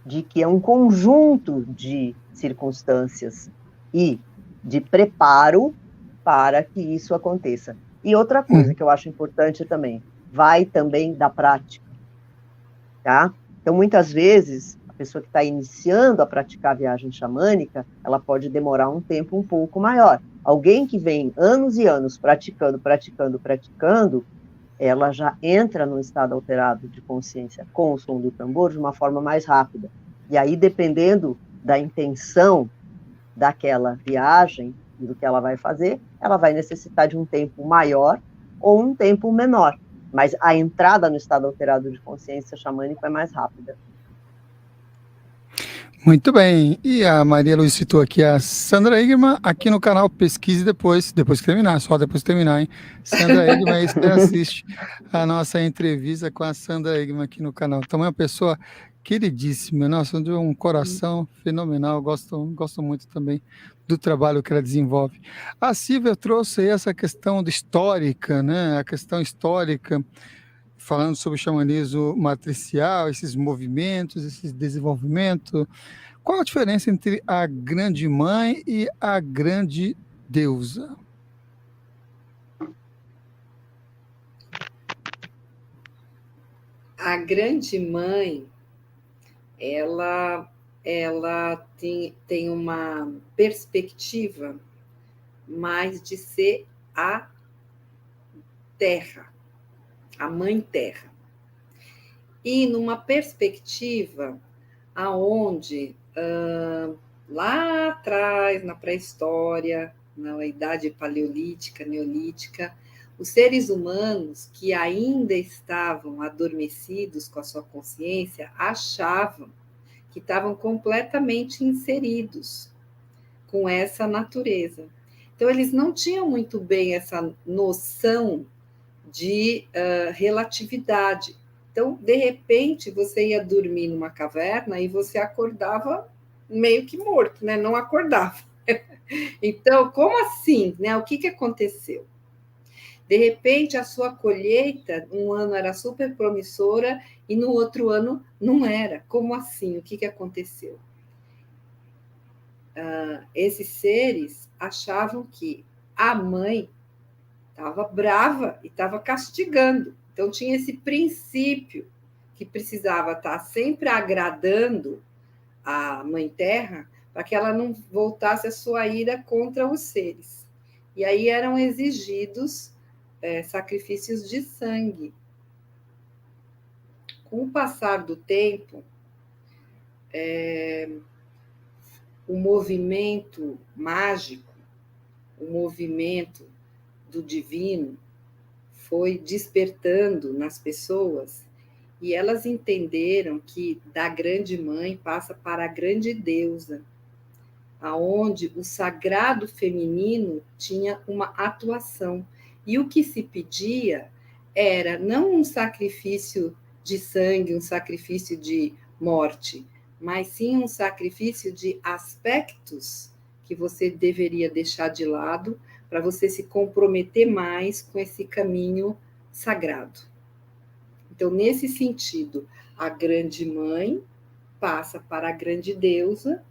de que é um conjunto de circunstâncias e de preparo para que isso aconteça. E outra coisa que eu acho importante também, vai também da prática, tá? Então, muitas vezes, a pessoa que está iniciando a praticar a viagem xamânica, ela pode demorar um tempo um pouco maior. Alguém que vem anos e anos praticando, ela já entra num estado alterado de consciência com o som do tambor de uma forma mais rápida. E aí, dependendo da intenção daquela viagem e do que ela vai fazer, ela vai necessitar de um tempo maior ou um tempo menor. Mas a entrada no estado alterado de consciência xamânico é mais rápida. Muito bem. E a Maria Luiz citou aqui a Sandra Eggerman, aqui no canal Pesquise depois que terminar, só depois que terminar, hein? Sandra Eggerman, aí você assiste a nossa entrevista com a Sandra Eggerman aqui no canal. Também é uma pessoa queridíssima, nossa, de um coração fenomenal, gosto muito também do trabalho que ela desenvolve. A Silvia trouxe aí essa questão histórica, né? A questão histórica, falando sobre o xamanismo matricial, esses movimentos, esse desenvolvimento. Qual a diferença entre a grande mãe e a grande deusa? A grande mãe, ela tem uma perspectiva mais de ser a terra, a mãe terra. E numa perspectiva aonde lá atrás, na pré-história, na idade paleolítica, neolítica, os seres humanos que ainda estavam adormecidos com a sua consciência achavam que estavam completamente inseridos com essa natureza. Então, eles não tinham muito bem essa noção de relatividade. Então, de repente, você ia dormir numa caverna e você acordava meio que morto, né? Não acordava. Então, como assim? Né? O que aconteceu? De repente, a sua colheita, um ano era super promissora e no outro ano não era. Como assim? O que aconteceu? Esses seres achavam que a mãe estava brava e estava castigando. Então, tinha esse princípio que precisava estar sempre agradando a Mãe Terra para que ela não voltasse a sua ira contra os seres. E aí eram exigidos sacrifícios de sangue. Com o passar do tempo, o movimento mágico, o movimento do divino foi despertando nas pessoas e elas entenderam que da grande mãe passa para a grande deusa, aonde o sagrado feminino tinha uma atuação. E o que se pedia era não um sacrifício de sangue, um sacrifício de morte, mas sim um sacrifício de aspectos que você deveria deixar de lado para você se comprometer mais com esse caminho sagrado. Então, nesse sentido, a grande mãe passa para a grande deusa,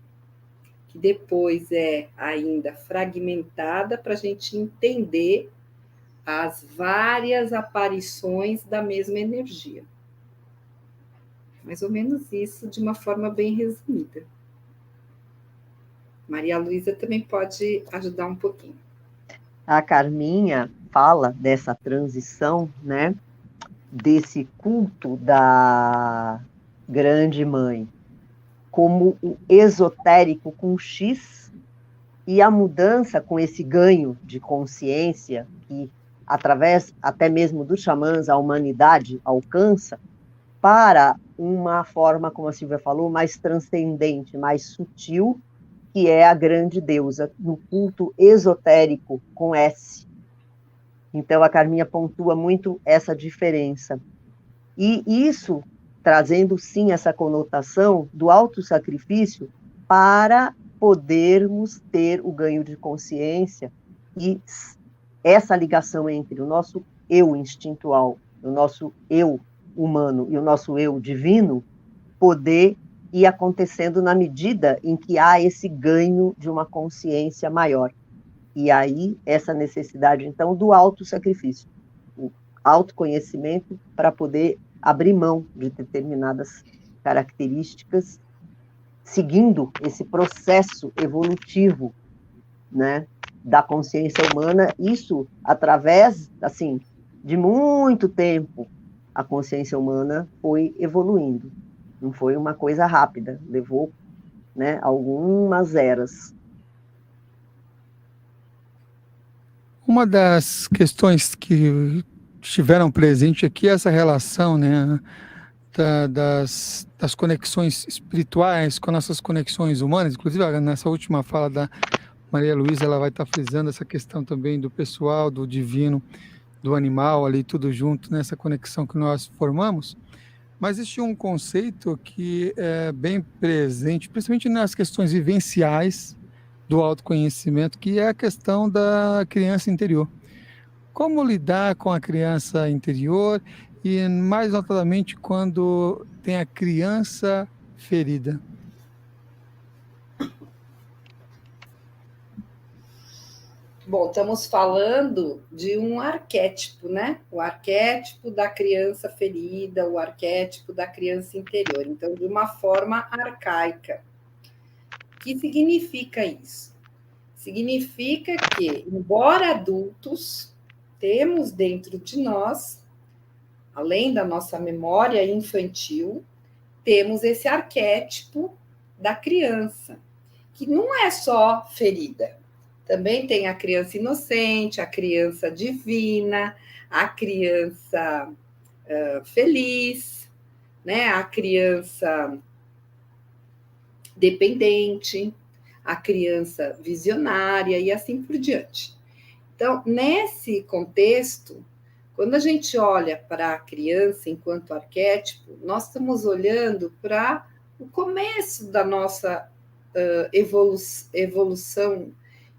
que depois é ainda fragmentada para a gente entender as várias aparições da mesma energia. Mais ou menos isso, de uma forma bem resumida. Maria Luísa também pode ajudar um pouquinho. A Carminha fala dessa transição, né, desse culto da grande mãe como o esotérico com X e a mudança com esse ganho de consciência que, através até mesmo dos xamãs, a humanidade alcança, para uma forma, como a Silvia falou, mais transcendente, mais sutil, que é a grande deusa, no culto esotérico com S. Então, a Carminha pontua muito essa diferença. E isso trazendo, sim, essa conotação do autossacrifício para podermos ter o ganho de consciência e essa ligação entre o nosso eu instintual, o nosso eu humano e o nosso eu divino, poder ir acontecendo na medida em que há esse ganho de uma consciência maior. E aí, essa necessidade, então, do autossacrifício, o autoconhecimento para poder abrir mão de determinadas características, seguindo esse processo evolutivo, né, da consciência humana, isso através, assim, de muito tempo, a consciência humana foi evoluindo. Não foi uma coisa rápida, levou, né, algumas eras. Uma das questões que estiveram presente aqui é essa relação, né, das conexões espirituais com nossas conexões humanas. Inclusive, nessa última fala da Maria Luísa, ela vai estar frisando essa questão também do pessoal, do divino, do animal, ali tudo junto, nessa conexão que nós formamos. Mas existe um conceito que é bem presente, principalmente nas questões vivenciais do autoconhecimento, que é a questão da criança interior. Como lidar com a criança interior e, mais notadamente, quando tem a criança ferida? Bom, estamos falando de um arquétipo, né? O arquétipo da criança ferida, o arquétipo da criança interior. Então, de uma forma arcaica. O que significa isso? Significa que, embora adultos, temos dentro de nós, além da nossa memória infantil, temos esse arquétipo da criança, que não é só ferida. Também tem a criança inocente, a criança divina, a criança feliz, né? A criança dependente, a criança visionária e assim por diante. Então, nesse contexto, quando a gente olha para a criança enquanto arquétipo, nós estamos olhando para o começo da nossa evolução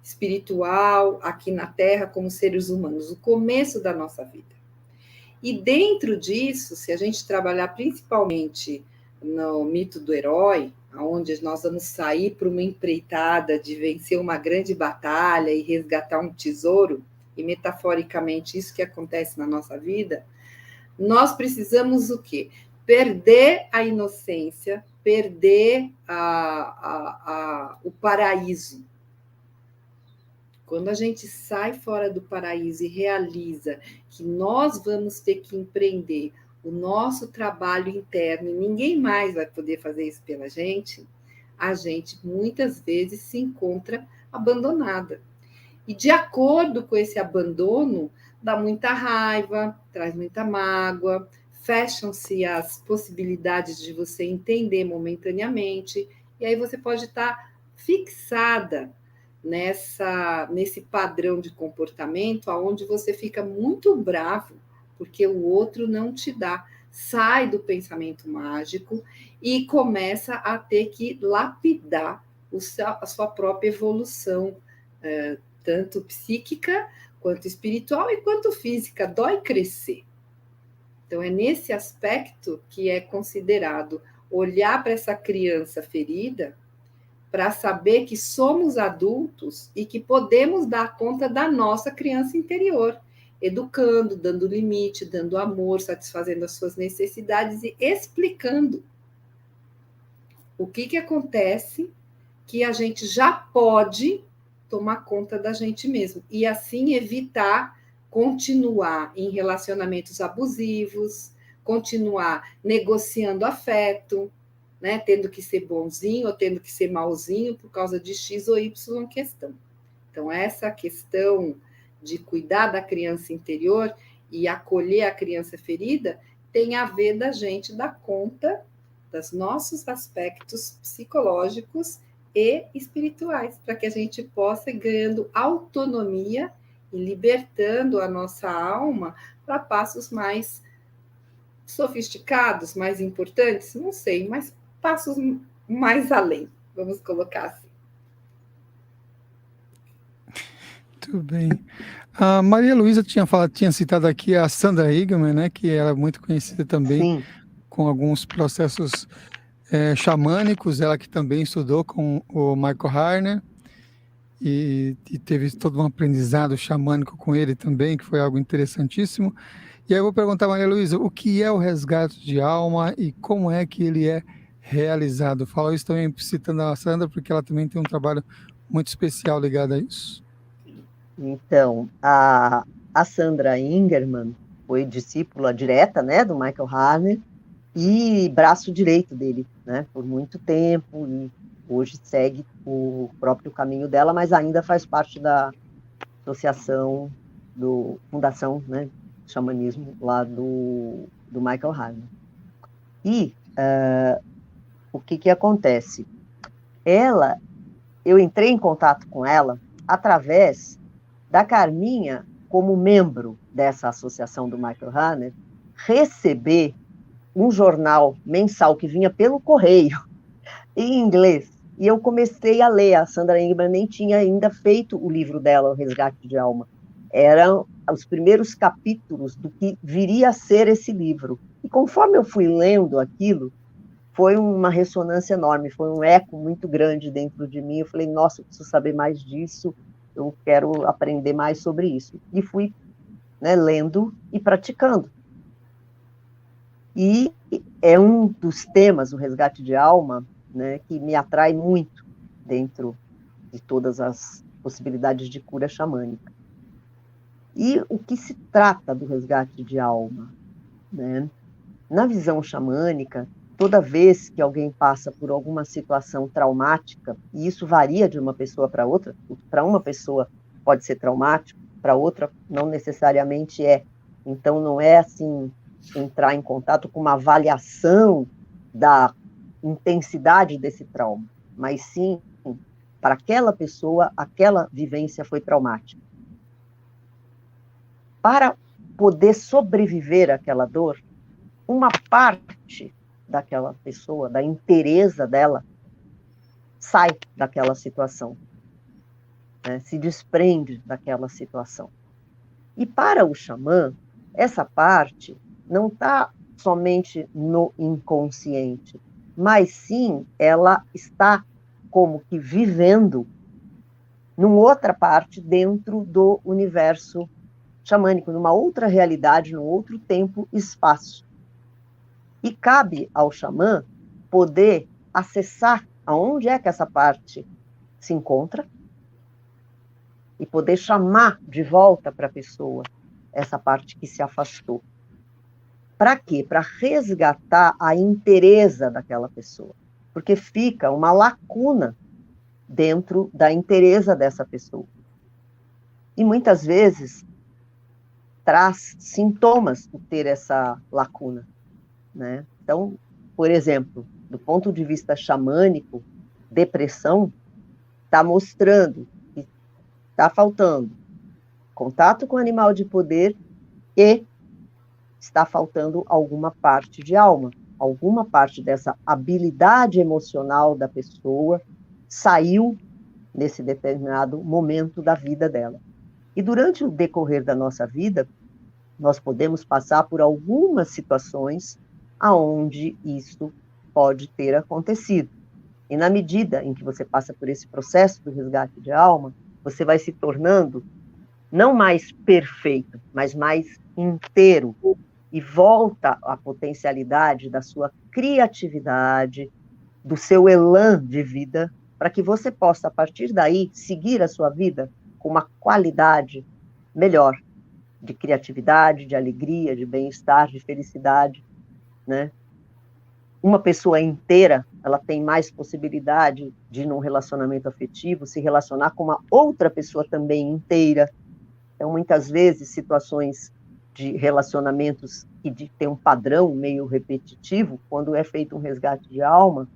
espiritual aqui na Terra como seres humanos, o começo da nossa vida. E dentro disso, se a gente trabalhar principalmente no mito do herói, onde nós vamos sair para uma empreitada de vencer uma grande batalha e resgatar um tesouro, e metaforicamente isso que acontece na nossa vida, nós precisamos o quê? Perder a inocência, perder o paraíso. Quando a gente sai fora do paraíso e realiza que nós vamos ter que empreender o nosso trabalho interno e ninguém mais vai poder fazer isso pela gente, a gente muitas vezes se encontra abandonada. E de acordo com esse abandono, dá muita raiva, traz muita mágoa, fecham-se as possibilidades de você entender momentaneamente, e aí você pode estar fixada nesse padrão de comportamento, onde você fica muito bravo, porque o outro não te dá. Sai do pensamento mágico e começa a ter que lapidar a sua própria evolução, tanto psíquica, quanto espiritual e quanto física. Dói crescer. Então, é nesse aspecto que é considerado olhar para essa criança ferida para saber que somos adultos e que podemos dar conta da nossa criança interior, educando, dando limite, dando amor, satisfazendo as suas necessidades e explicando o que acontece que a gente já pode tomar conta da gente mesmo e assim evitar continuar em relacionamentos abusivos, continuar negociando afeto, né, tendo que ser bonzinho ou tendo que ser malzinho por causa de X ou Y questão. Então, essa questão de cuidar da criança interior e acolher a criança ferida tem a ver da gente dar conta dos nossos aspectos psicológicos e espirituais, para que a gente possa ir ganhando autonomia e libertando a nossa alma para passos mais sofisticados, mais importantes, não sei, mas passos mais além, vamos colocar assim. Muito bem. A Maria Luísa tinha citado aqui a Sandra Higman, né, que era muito conhecida também Sim, com alguns processos xamânicos, ela que também estudou com o Michael Harner e teve todo um aprendizado xamânico com ele também, que foi algo interessantíssimo. E aí eu vou perguntar, Maria Luísa, o que é o resgate de alma e como é que ele é realizado? Falo isso também citando a Sandra, porque ela também tem um trabalho muito especial ligado a isso. então, a Sandra Ingerman foi discípula direta, né, do Michael Harner e braço direito dele, né, por muito tempo, e hoje segue o próprio caminho dela, mas ainda faz parte da associação, fundação, né, xamanismo lá do Michael Harner. E o que acontece? Eu entrei em contato com ela através da Carminha, como membro dessa associação do Michael Harner, receber um jornal mensal que vinha pelo correio, em inglês. E eu comecei a ler. A Sandra Ingemann nem tinha ainda feito o livro dela, O Resgate de Alma. Eram os primeiros capítulos do que viria a ser esse livro. E conforme eu fui lendo aquilo, foi uma ressonância enorme, foi um eco muito grande dentro de mim. Eu falei, nossa, eu preciso saber mais disso, eu quero aprender mais sobre isso. E fui, né, lendo e praticando. E é um dos temas, o resgate de alma, né, que me atrai muito dentro de todas as possibilidades de cura xamânica. E o que se trata do resgate de alma? Né? Na visão xamânica, toda vez que alguém passa por alguma situação traumática, e isso varia de uma pessoa para outra, para uma pessoa pode ser traumático, para outra não necessariamente é. Então, não é assim, entrar em contato com uma avaliação da intensidade desse trauma, mas sim, para aquela pessoa, aquela vivência foi traumática. Para poder sobreviver àquela dor, uma parte daquela pessoa, da inteireza dela, sai daquela situação, né? Se desprende daquela situação. E para o xamã, essa parte não está somente no inconsciente, mas sim ela está como que vivendo numa outra parte dentro do universo xamânico, numa outra realidade, num outro tempo e espaço. E cabe ao xamã poder acessar aonde é que essa parte se encontra e poder chamar de volta para a pessoa essa parte que se afastou. Para quê? Para resgatar a inteireza daquela pessoa. Porque fica uma lacuna dentro da inteireza dessa pessoa. E muitas vezes traz sintomas de ter essa lacuna, né? Então, por exemplo, do ponto de vista xamânico, depressão está mostrando que está faltando contato com o animal de poder e está faltando alguma parte de alma, alguma parte dessa habilidade emocional da pessoa saiu nesse determinado momento da vida dela. E durante o decorrer da nossa vida, nós podemos passar por algumas situações aonde isso pode ter acontecido. E na medida em que você passa por esse processo do resgate de alma, você vai se tornando não mais perfeito, mas mais inteiro, e volta à potencialidade da sua criatividade, do seu elan de vida, para que você possa, a partir daí, seguir a sua vida com uma qualidade melhor, de criatividade, de alegria, de bem-estar, de felicidade, né? Uma pessoa inteira, ela tem mais possibilidade de, num relacionamento afetivo, se relacionar com uma outra pessoa também inteira. Então, muitas vezes, situações de relacionamentos que tem um padrão meio repetitivo, quando é feito um resgate de alma,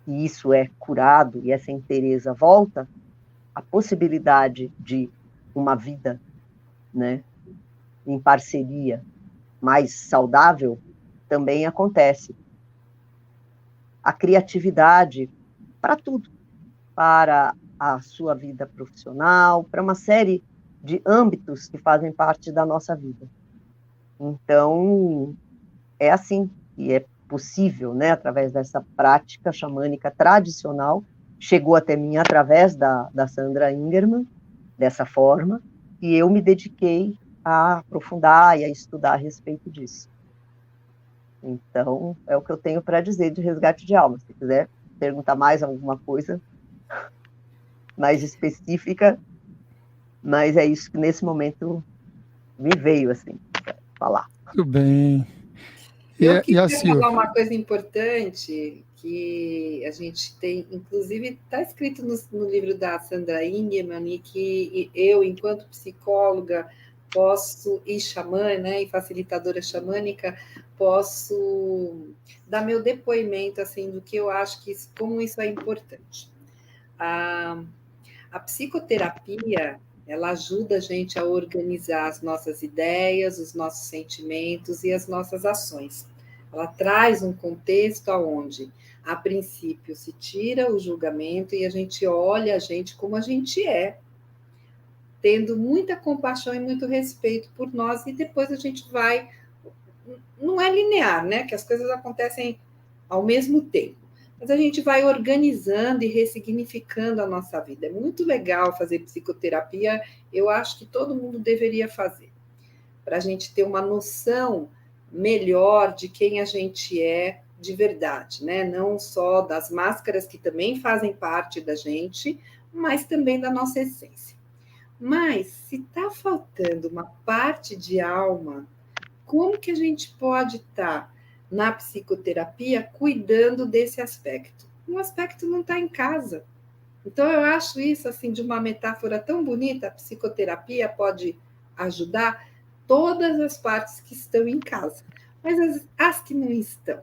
e isso é curado, e essa inteireza volta, a possibilidade de uma vida, né, em parceria mais saudável também acontece. A criatividade para tudo, para a sua vida profissional, para uma série de âmbitos que fazem parte da nossa vida. Então, é assim, e é possível, né, através dessa prática xamânica tradicional, chegou até mim através da Sandra Ingerman, dessa forma, e eu me dediquei a aprofundar e a estudar a respeito disso. Então, é o que eu tenho para dizer de resgate de alma. Se quiser perguntar mais alguma coisa mais específica, mas é isso que nesse momento me veio, assim, falar. Muito bem. Eu E a queria falar Silvia? uma coisa importante que a gente tem, inclusive está escrito no livro da Sandra Ingemann, e que eu, enquanto psicóloga, posso, e xamã, né, e facilitadora xamânica, posso dar meu depoimento assim do que eu acho que como isso é importante. A psicoterapia, ela ajuda a gente a organizar as nossas ideias, os nossos sentimentos e as nossas ações. Ela traz um contexto onde, a princípio, se tira o julgamento e a gente olha a gente como a gente é, tendo muita compaixão e muito respeito por nós, e depois a gente vai. Não é linear, né? Que as coisas acontecem ao mesmo tempo. Mas a gente vai organizando e ressignificando a nossa vida. É muito legal fazer psicoterapia, eu acho que todo mundo deveria fazer, para a gente ter uma noção melhor de quem a gente é de verdade, né? Não só das máscaras que também fazem parte da gente, mas também da nossa essência. Mas se está faltando uma parte de alma, como que a gente pode estar na psicoterapia cuidando desse aspecto? O aspecto não está em casa. Então, eu acho isso assim de uma metáfora tão bonita. A psicoterapia pode ajudar todas as partes que estão em casa, mas as que não estão.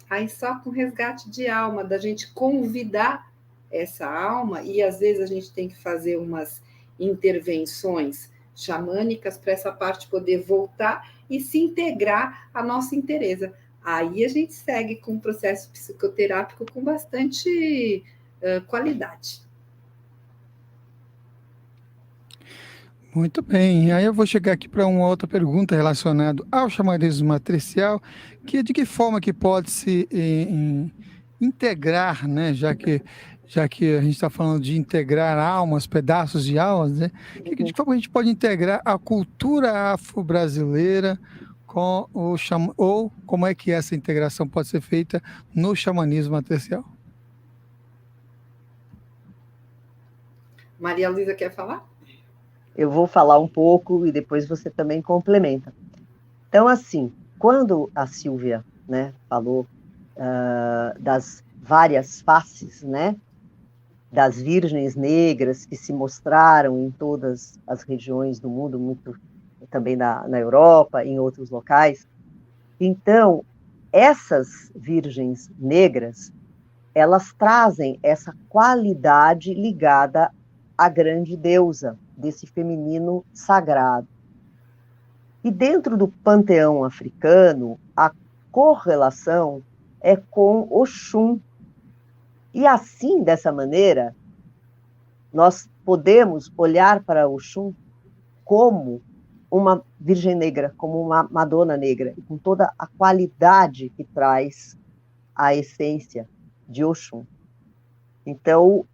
Aí só com resgate de alma, da gente convidar essa alma, e às vezes a gente tem que fazer umas intervenções xamânicas para essa parte poder voltar e se integrar à nossa inteireza. Aí a gente segue com o processo psicoterápico com bastante qualidade. Muito bem. Aí eu vou chegar aqui para uma outra pergunta relacionada ao xamanismo matricial, que é de que forma que pode se integrar, né? Já que a gente está falando de integrar almas, pedaços de almas, né? De que forma a gente pode integrar a cultura afro-brasileira com o ou como é que essa integração pode ser feita no xamanismo matricial? Maria Luísa quer falar? Eu vou falar um pouco e depois você também complementa. Então, assim, quando a Silvia, né, falou das várias faces, né, das virgens negras que se mostraram em todas as regiões do mundo, muito também na Europa, em outros locais. Então, essas virgens negras, elas trazem essa qualidade ligada à grande deusa, desse feminino sagrado. E dentro do panteão africano, a correlação é com Oxum. E assim, dessa maneira, nós podemos olhar para Oxum como uma Virgem Negra, como uma Madonna Negra, com toda a qualidade que traz a essência de Oxum. Então,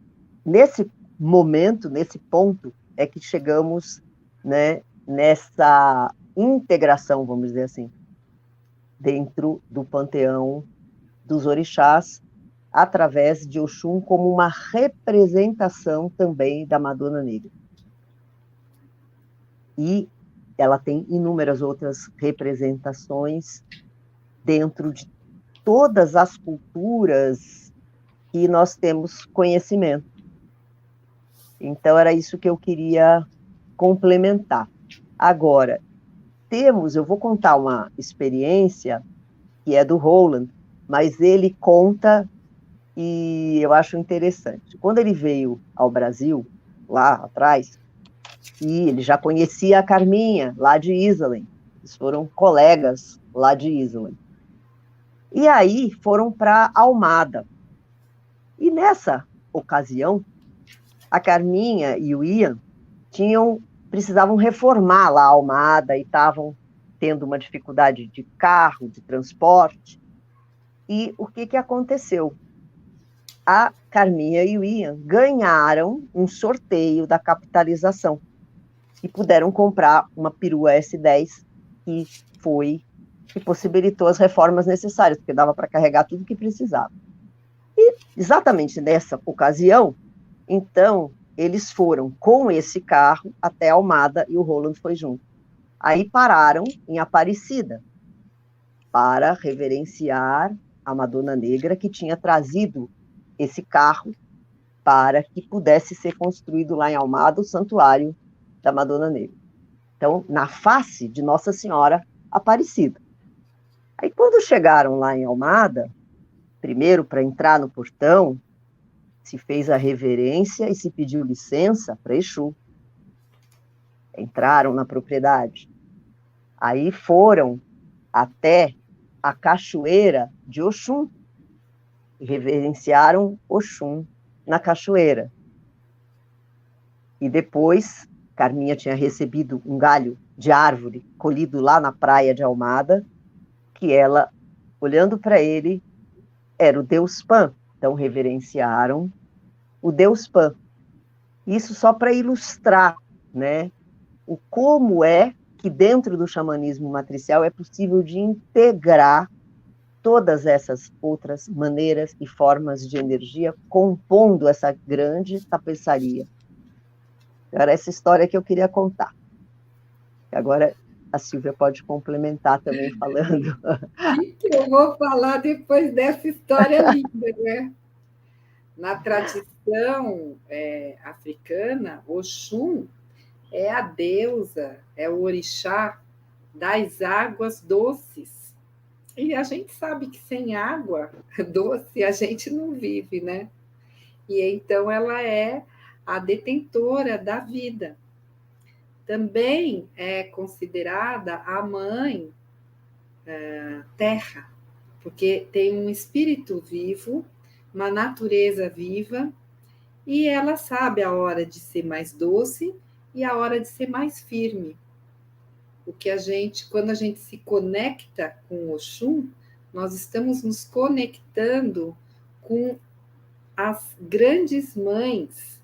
nesse momento, nesse ponto, é que chegamos, né, nessa integração, vamos dizer assim, dentro do panteão dos orixás, através de Oxum como uma representação também da Madonna Negra. E ela tem inúmeras outras representações dentro de todas as culturas que nós temos conhecimento. Então, era isso que eu queria complementar. Agora, eu vou contar uma experiência que é do Roland, mas ele conta e eu acho interessante. Quando ele veio ao Brasil, lá atrás, e ele já conhecia a Carminha, lá de Islém, eles foram colegas lá de Islém. E aí foram para Almada. E nessa ocasião, a Carminha e o Ian precisavam reformar lá a Almada e estavam tendo uma dificuldade de carro, de transporte. E o que aconteceu? A Carminha e o Ian ganharam um sorteio da capitalização e puderam comprar uma perua S10 que possibilitou as reformas necessárias, porque dava para carregar tudo que precisava. E exatamente nessa ocasião, então, eles foram com esse carro até Almada e o Roland foi junto. Aí pararam em Aparecida para reverenciar a Madonna Negra, que tinha trazido esse carro para que pudesse ser construído lá em Almada o santuário da Madonna Negra. Então, na face de Nossa Senhora Aparecida. Aí, quando chegaram lá em Almada, primeiro, para entrar no portão, se fez a reverência e se pediu licença para Exu. Entraram na propriedade. Aí foram até a cachoeira de Oxum e reverenciaram Oxum na cachoeira. E depois, Carminha tinha recebido um galho de árvore colhido lá na praia de Almada, que ela, olhando para ele, era o Deus Pan. Então, reverenciaram o Deus Pan. Isso só para ilustrar, né, o como é que dentro do xamanismo matricial é possível de integrar todas essas outras maneiras e formas de energia, compondo essa grande tapeçaria. Era essa história que eu queria contar. Agora a Silvia pode complementar também falando. O que eu vou falar depois dessa história linda, né? Na tradição africana, Oxum é a deusa, é o orixá das águas doces. E a gente sabe que sem água doce a gente não vive, né? E então ela é a detentora da vida. Também é considerada a mãe terra, porque tem um espírito vivo, uma natureza viva, e ela sabe a hora de ser mais doce e a hora de ser mais firme. O que quando a gente se conecta com o Oxum, nós estamos nos conectando com as grandes mães,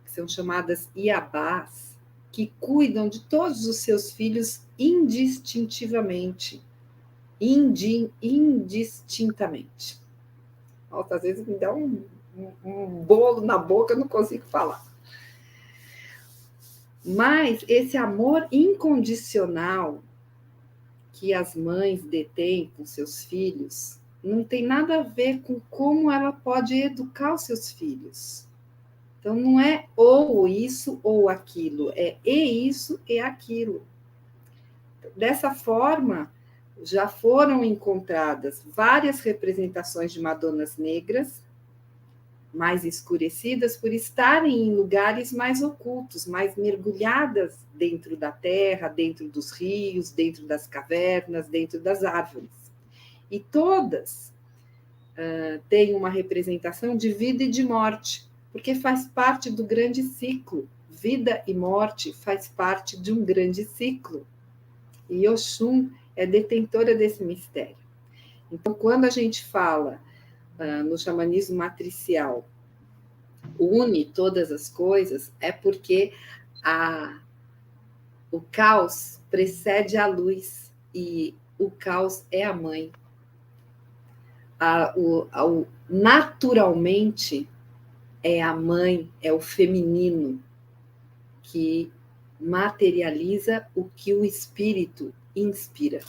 que são chamadas Iabás, que cuidam de todos os seus filhos indistintamente. Indistintamente. Nossa, às vezes me dá um bolo na boca, eu não consigo falar. Mas esse amor incondicional que as mães detêm com seus filhos não tem nada a ver com como ela pode educar os seus filhos. Então, não é ou isso ou aquilo, é e isso e aquilo. Dessa forma, já foram encontradas várias representações de Madonas negras, mais escurecidas por estarem em lugares mais ocultos, mais mergulhadas dentro da terra, dentro dos rios, dentro das cavernas, dentro das árvores. E todas têm uma representação de vida e de morte, porque faz parte do grande ciclo. Vida e morte faz parte de um grande ciclo. E Oxum é detentora desse mistério. Então, quando a gente fala no xamanismo matricial, une todas as coisas, é porque o caos precede a luz e o caos é a mãe. Naturalmente, é a mãe, é o feminino que materializa o que o espírito inspira.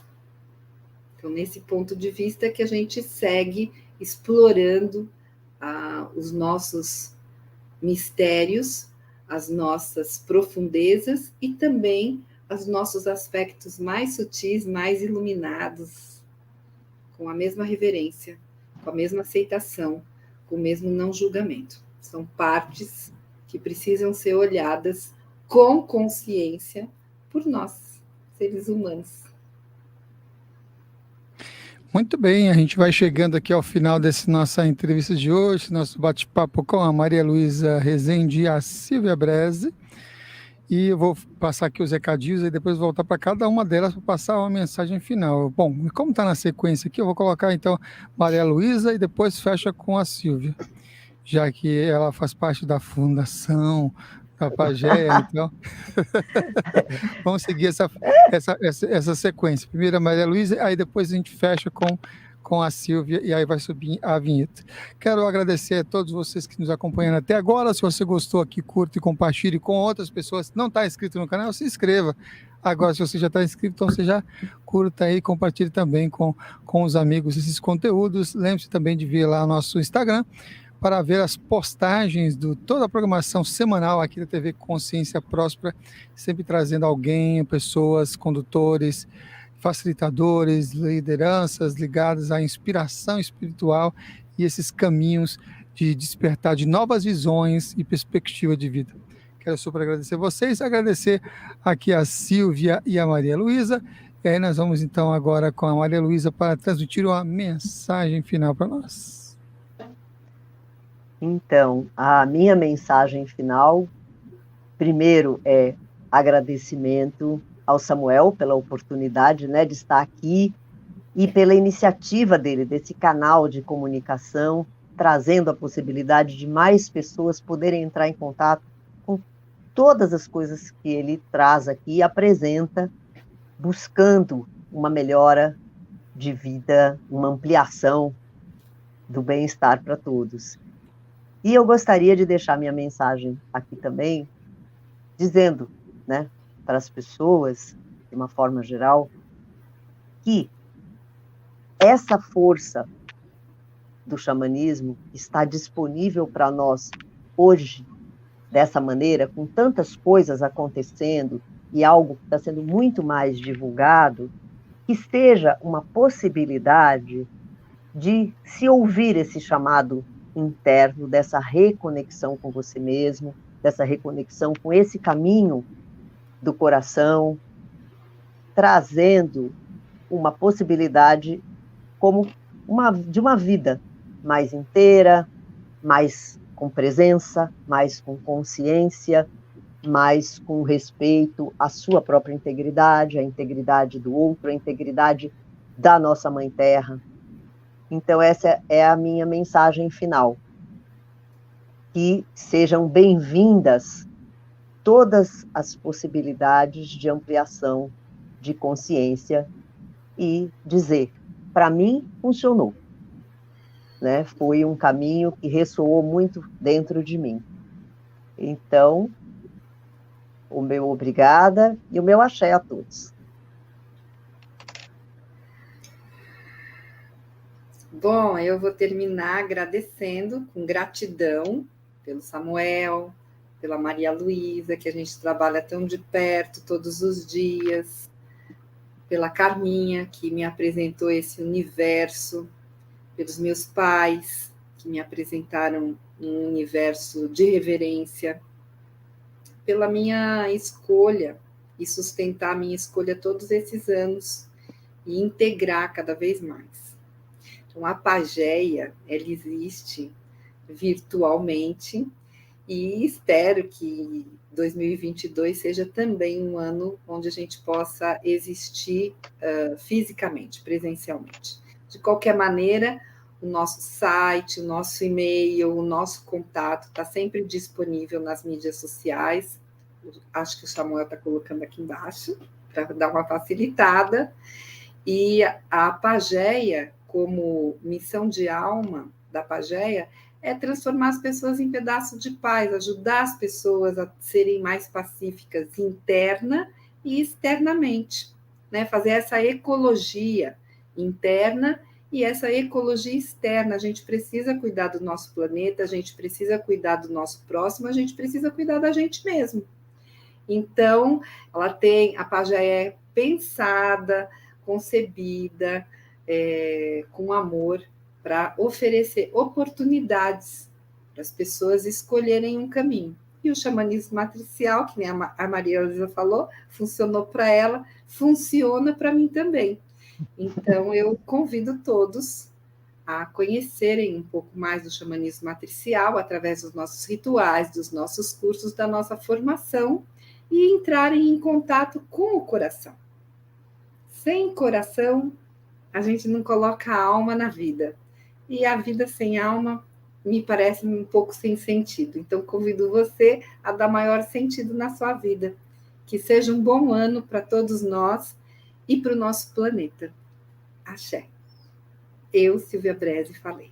Então, nesse ponto de vista que a gente segue explorando os nossos mistérios, as nossas profundezas e também os nossos aspectos mais sutis, mais iluminados, com a mesma reverência, com a mesma aceitação, com o mesmo não julgamento. São partes que precisam ser olhadas com consciência por nós, seres humanos. Muito bem, a gente vai chegando aqui ao final dessa nossa entrevista de hoje, nosso bate-papo com a Maria Luísa Rezende e a Silvia Brese. e eu vou passar aqui os recadinhos e depois voltar para cada uma delas para passar uma mensagem final. Bom, como está na sequência aqui, eu vou colocar então Maria Luísa e depois fecha com a Silvia, já que ela faz parte da fundação da Pagéia, então vamos seguir essa sequência. Primeiro a Maria Luísa, aí depois a gente fecha com a Silvia e aí vai subir a vinheta. Quero agradecer a todos vocês que nos acompanham até agora. Se você gostou aqui, curta e compartilhe com outras pessoas. Se não está inscrito no canal, se inscreva. Agora, se você já está inscrito, então você já curta aí e compartilhe também com os amigos esses conteúdos. Lembre-se também de vir lá no nosso Instagram para ver as postagens de toda a programação semanal aqui da TV Consciência Próspera, sempre trazendo alguém, pessoas, condutores, facilitadores, lideranças ligadas à inspiração espiritual e esses caminhos de despertar de novas visões e perspectiva de vida. Quero super agradecer vocês, agradecer aqui a Silvia e a Maria Luísa, e aí nós vamos então agora com a Maria Luísa para transmitir uma mensagem final para nós. Então, a minha mensagem final, primeiro, é agradecimento ao Samuel pela oportunidade, né, de estar aqui e pela iniciativa dele, desse canal de comunicação, trazendo a possibilidade de mais pessoas poderem entrar em contato com todas as coisas que ele traz aqui e apresenta, buscando uma melhora de vida, uma ampliação do bem-estar para todos. E eu gostaria de deixar minha mensagem aqui também, dizendo, né, para as pessoas, de uma forma geral, que essa força do xamanismo está disponível para nós hoje, dessa maneira, com tantas coisas acontecendo e algo que está sendo muito mais divulgado, que seja uma possibilidade de se ouvir esse chamado interno, dessa reconexão com você mesmo, dessa reconexão com esse caminho do coração, trazendo uma possibilidade como de uma vida mais inteira, mais com presença, mais com consciência, mais com respeito à sua própria integridade, à integridade do outro, à integridade da nossa Mãe Terra. Então, essa é a minha mensagem final. Que sejam bem-vindas todas as possibilidades de ampliação de consciência e dizer, para mim, funcionou. Né? Foi um caminho que ressoou muito dentro de mim. Então, o meu obrigada e o meu axé a todos. Bom, eu vou terminar agradecendo, com gratidão, pelo Samuel, pela Maria Luísa, que a gente trabalha tão de perto todos os dias, pela Carminha, que me apresentou esse universo, pelos meus pais, que me apresentaram um universo de reverência, pela minha escolha e sustentar a minha escolha todos esses anos e integrar cada vez mais. Então, a Pagéia, ela existe virtualmente e espero que 2022 seja também um ano onde a gente possa existir fisicamente, presencialmente. De qualquer maneira, o nosso site, o nosso e-mail, o nosso contato está sempre disponível nas mídias sociais. Acho que o Samuel está colocando aqui embaixo, para dar uma facilitada. E a Pagéia, como missão de alma da Pagéia, é transformar as pessoas em pedaços de paz, ajudar as pessoas a serem mais pacíficas interna e externamente, né? Fazer essa ecologia interna e essa ecologia externa. A gente precisa cuidar do nosso planeta, a gente precisa cuidar do nosso próximo, a gente precisa cuidar da gente mesmo. Então, a Pagéia é pensada, concebida, com amor, para oferecer oportunidades para as pessoas escolherem um caminho. E o xamanismo matricial, que nem a Maria Luísa falou, funcionou para ela, funciona para mim também. Então, eu convido todos a conhecerem um pouco mais do xamanismo matricial através dos nossos rituais, dos nossos cursos, da nossa formação, e entrarem em contato com o coração. Sem coração, a gente não coloca a alma na vida. E a vida sem alma me parece um pouco sem sentido. Então, convido você a dar maior sentido na sua vida. Que seja um bom ano para todos nós e para o nosso planeta. Axé. Eu, Silvia Brese, falei.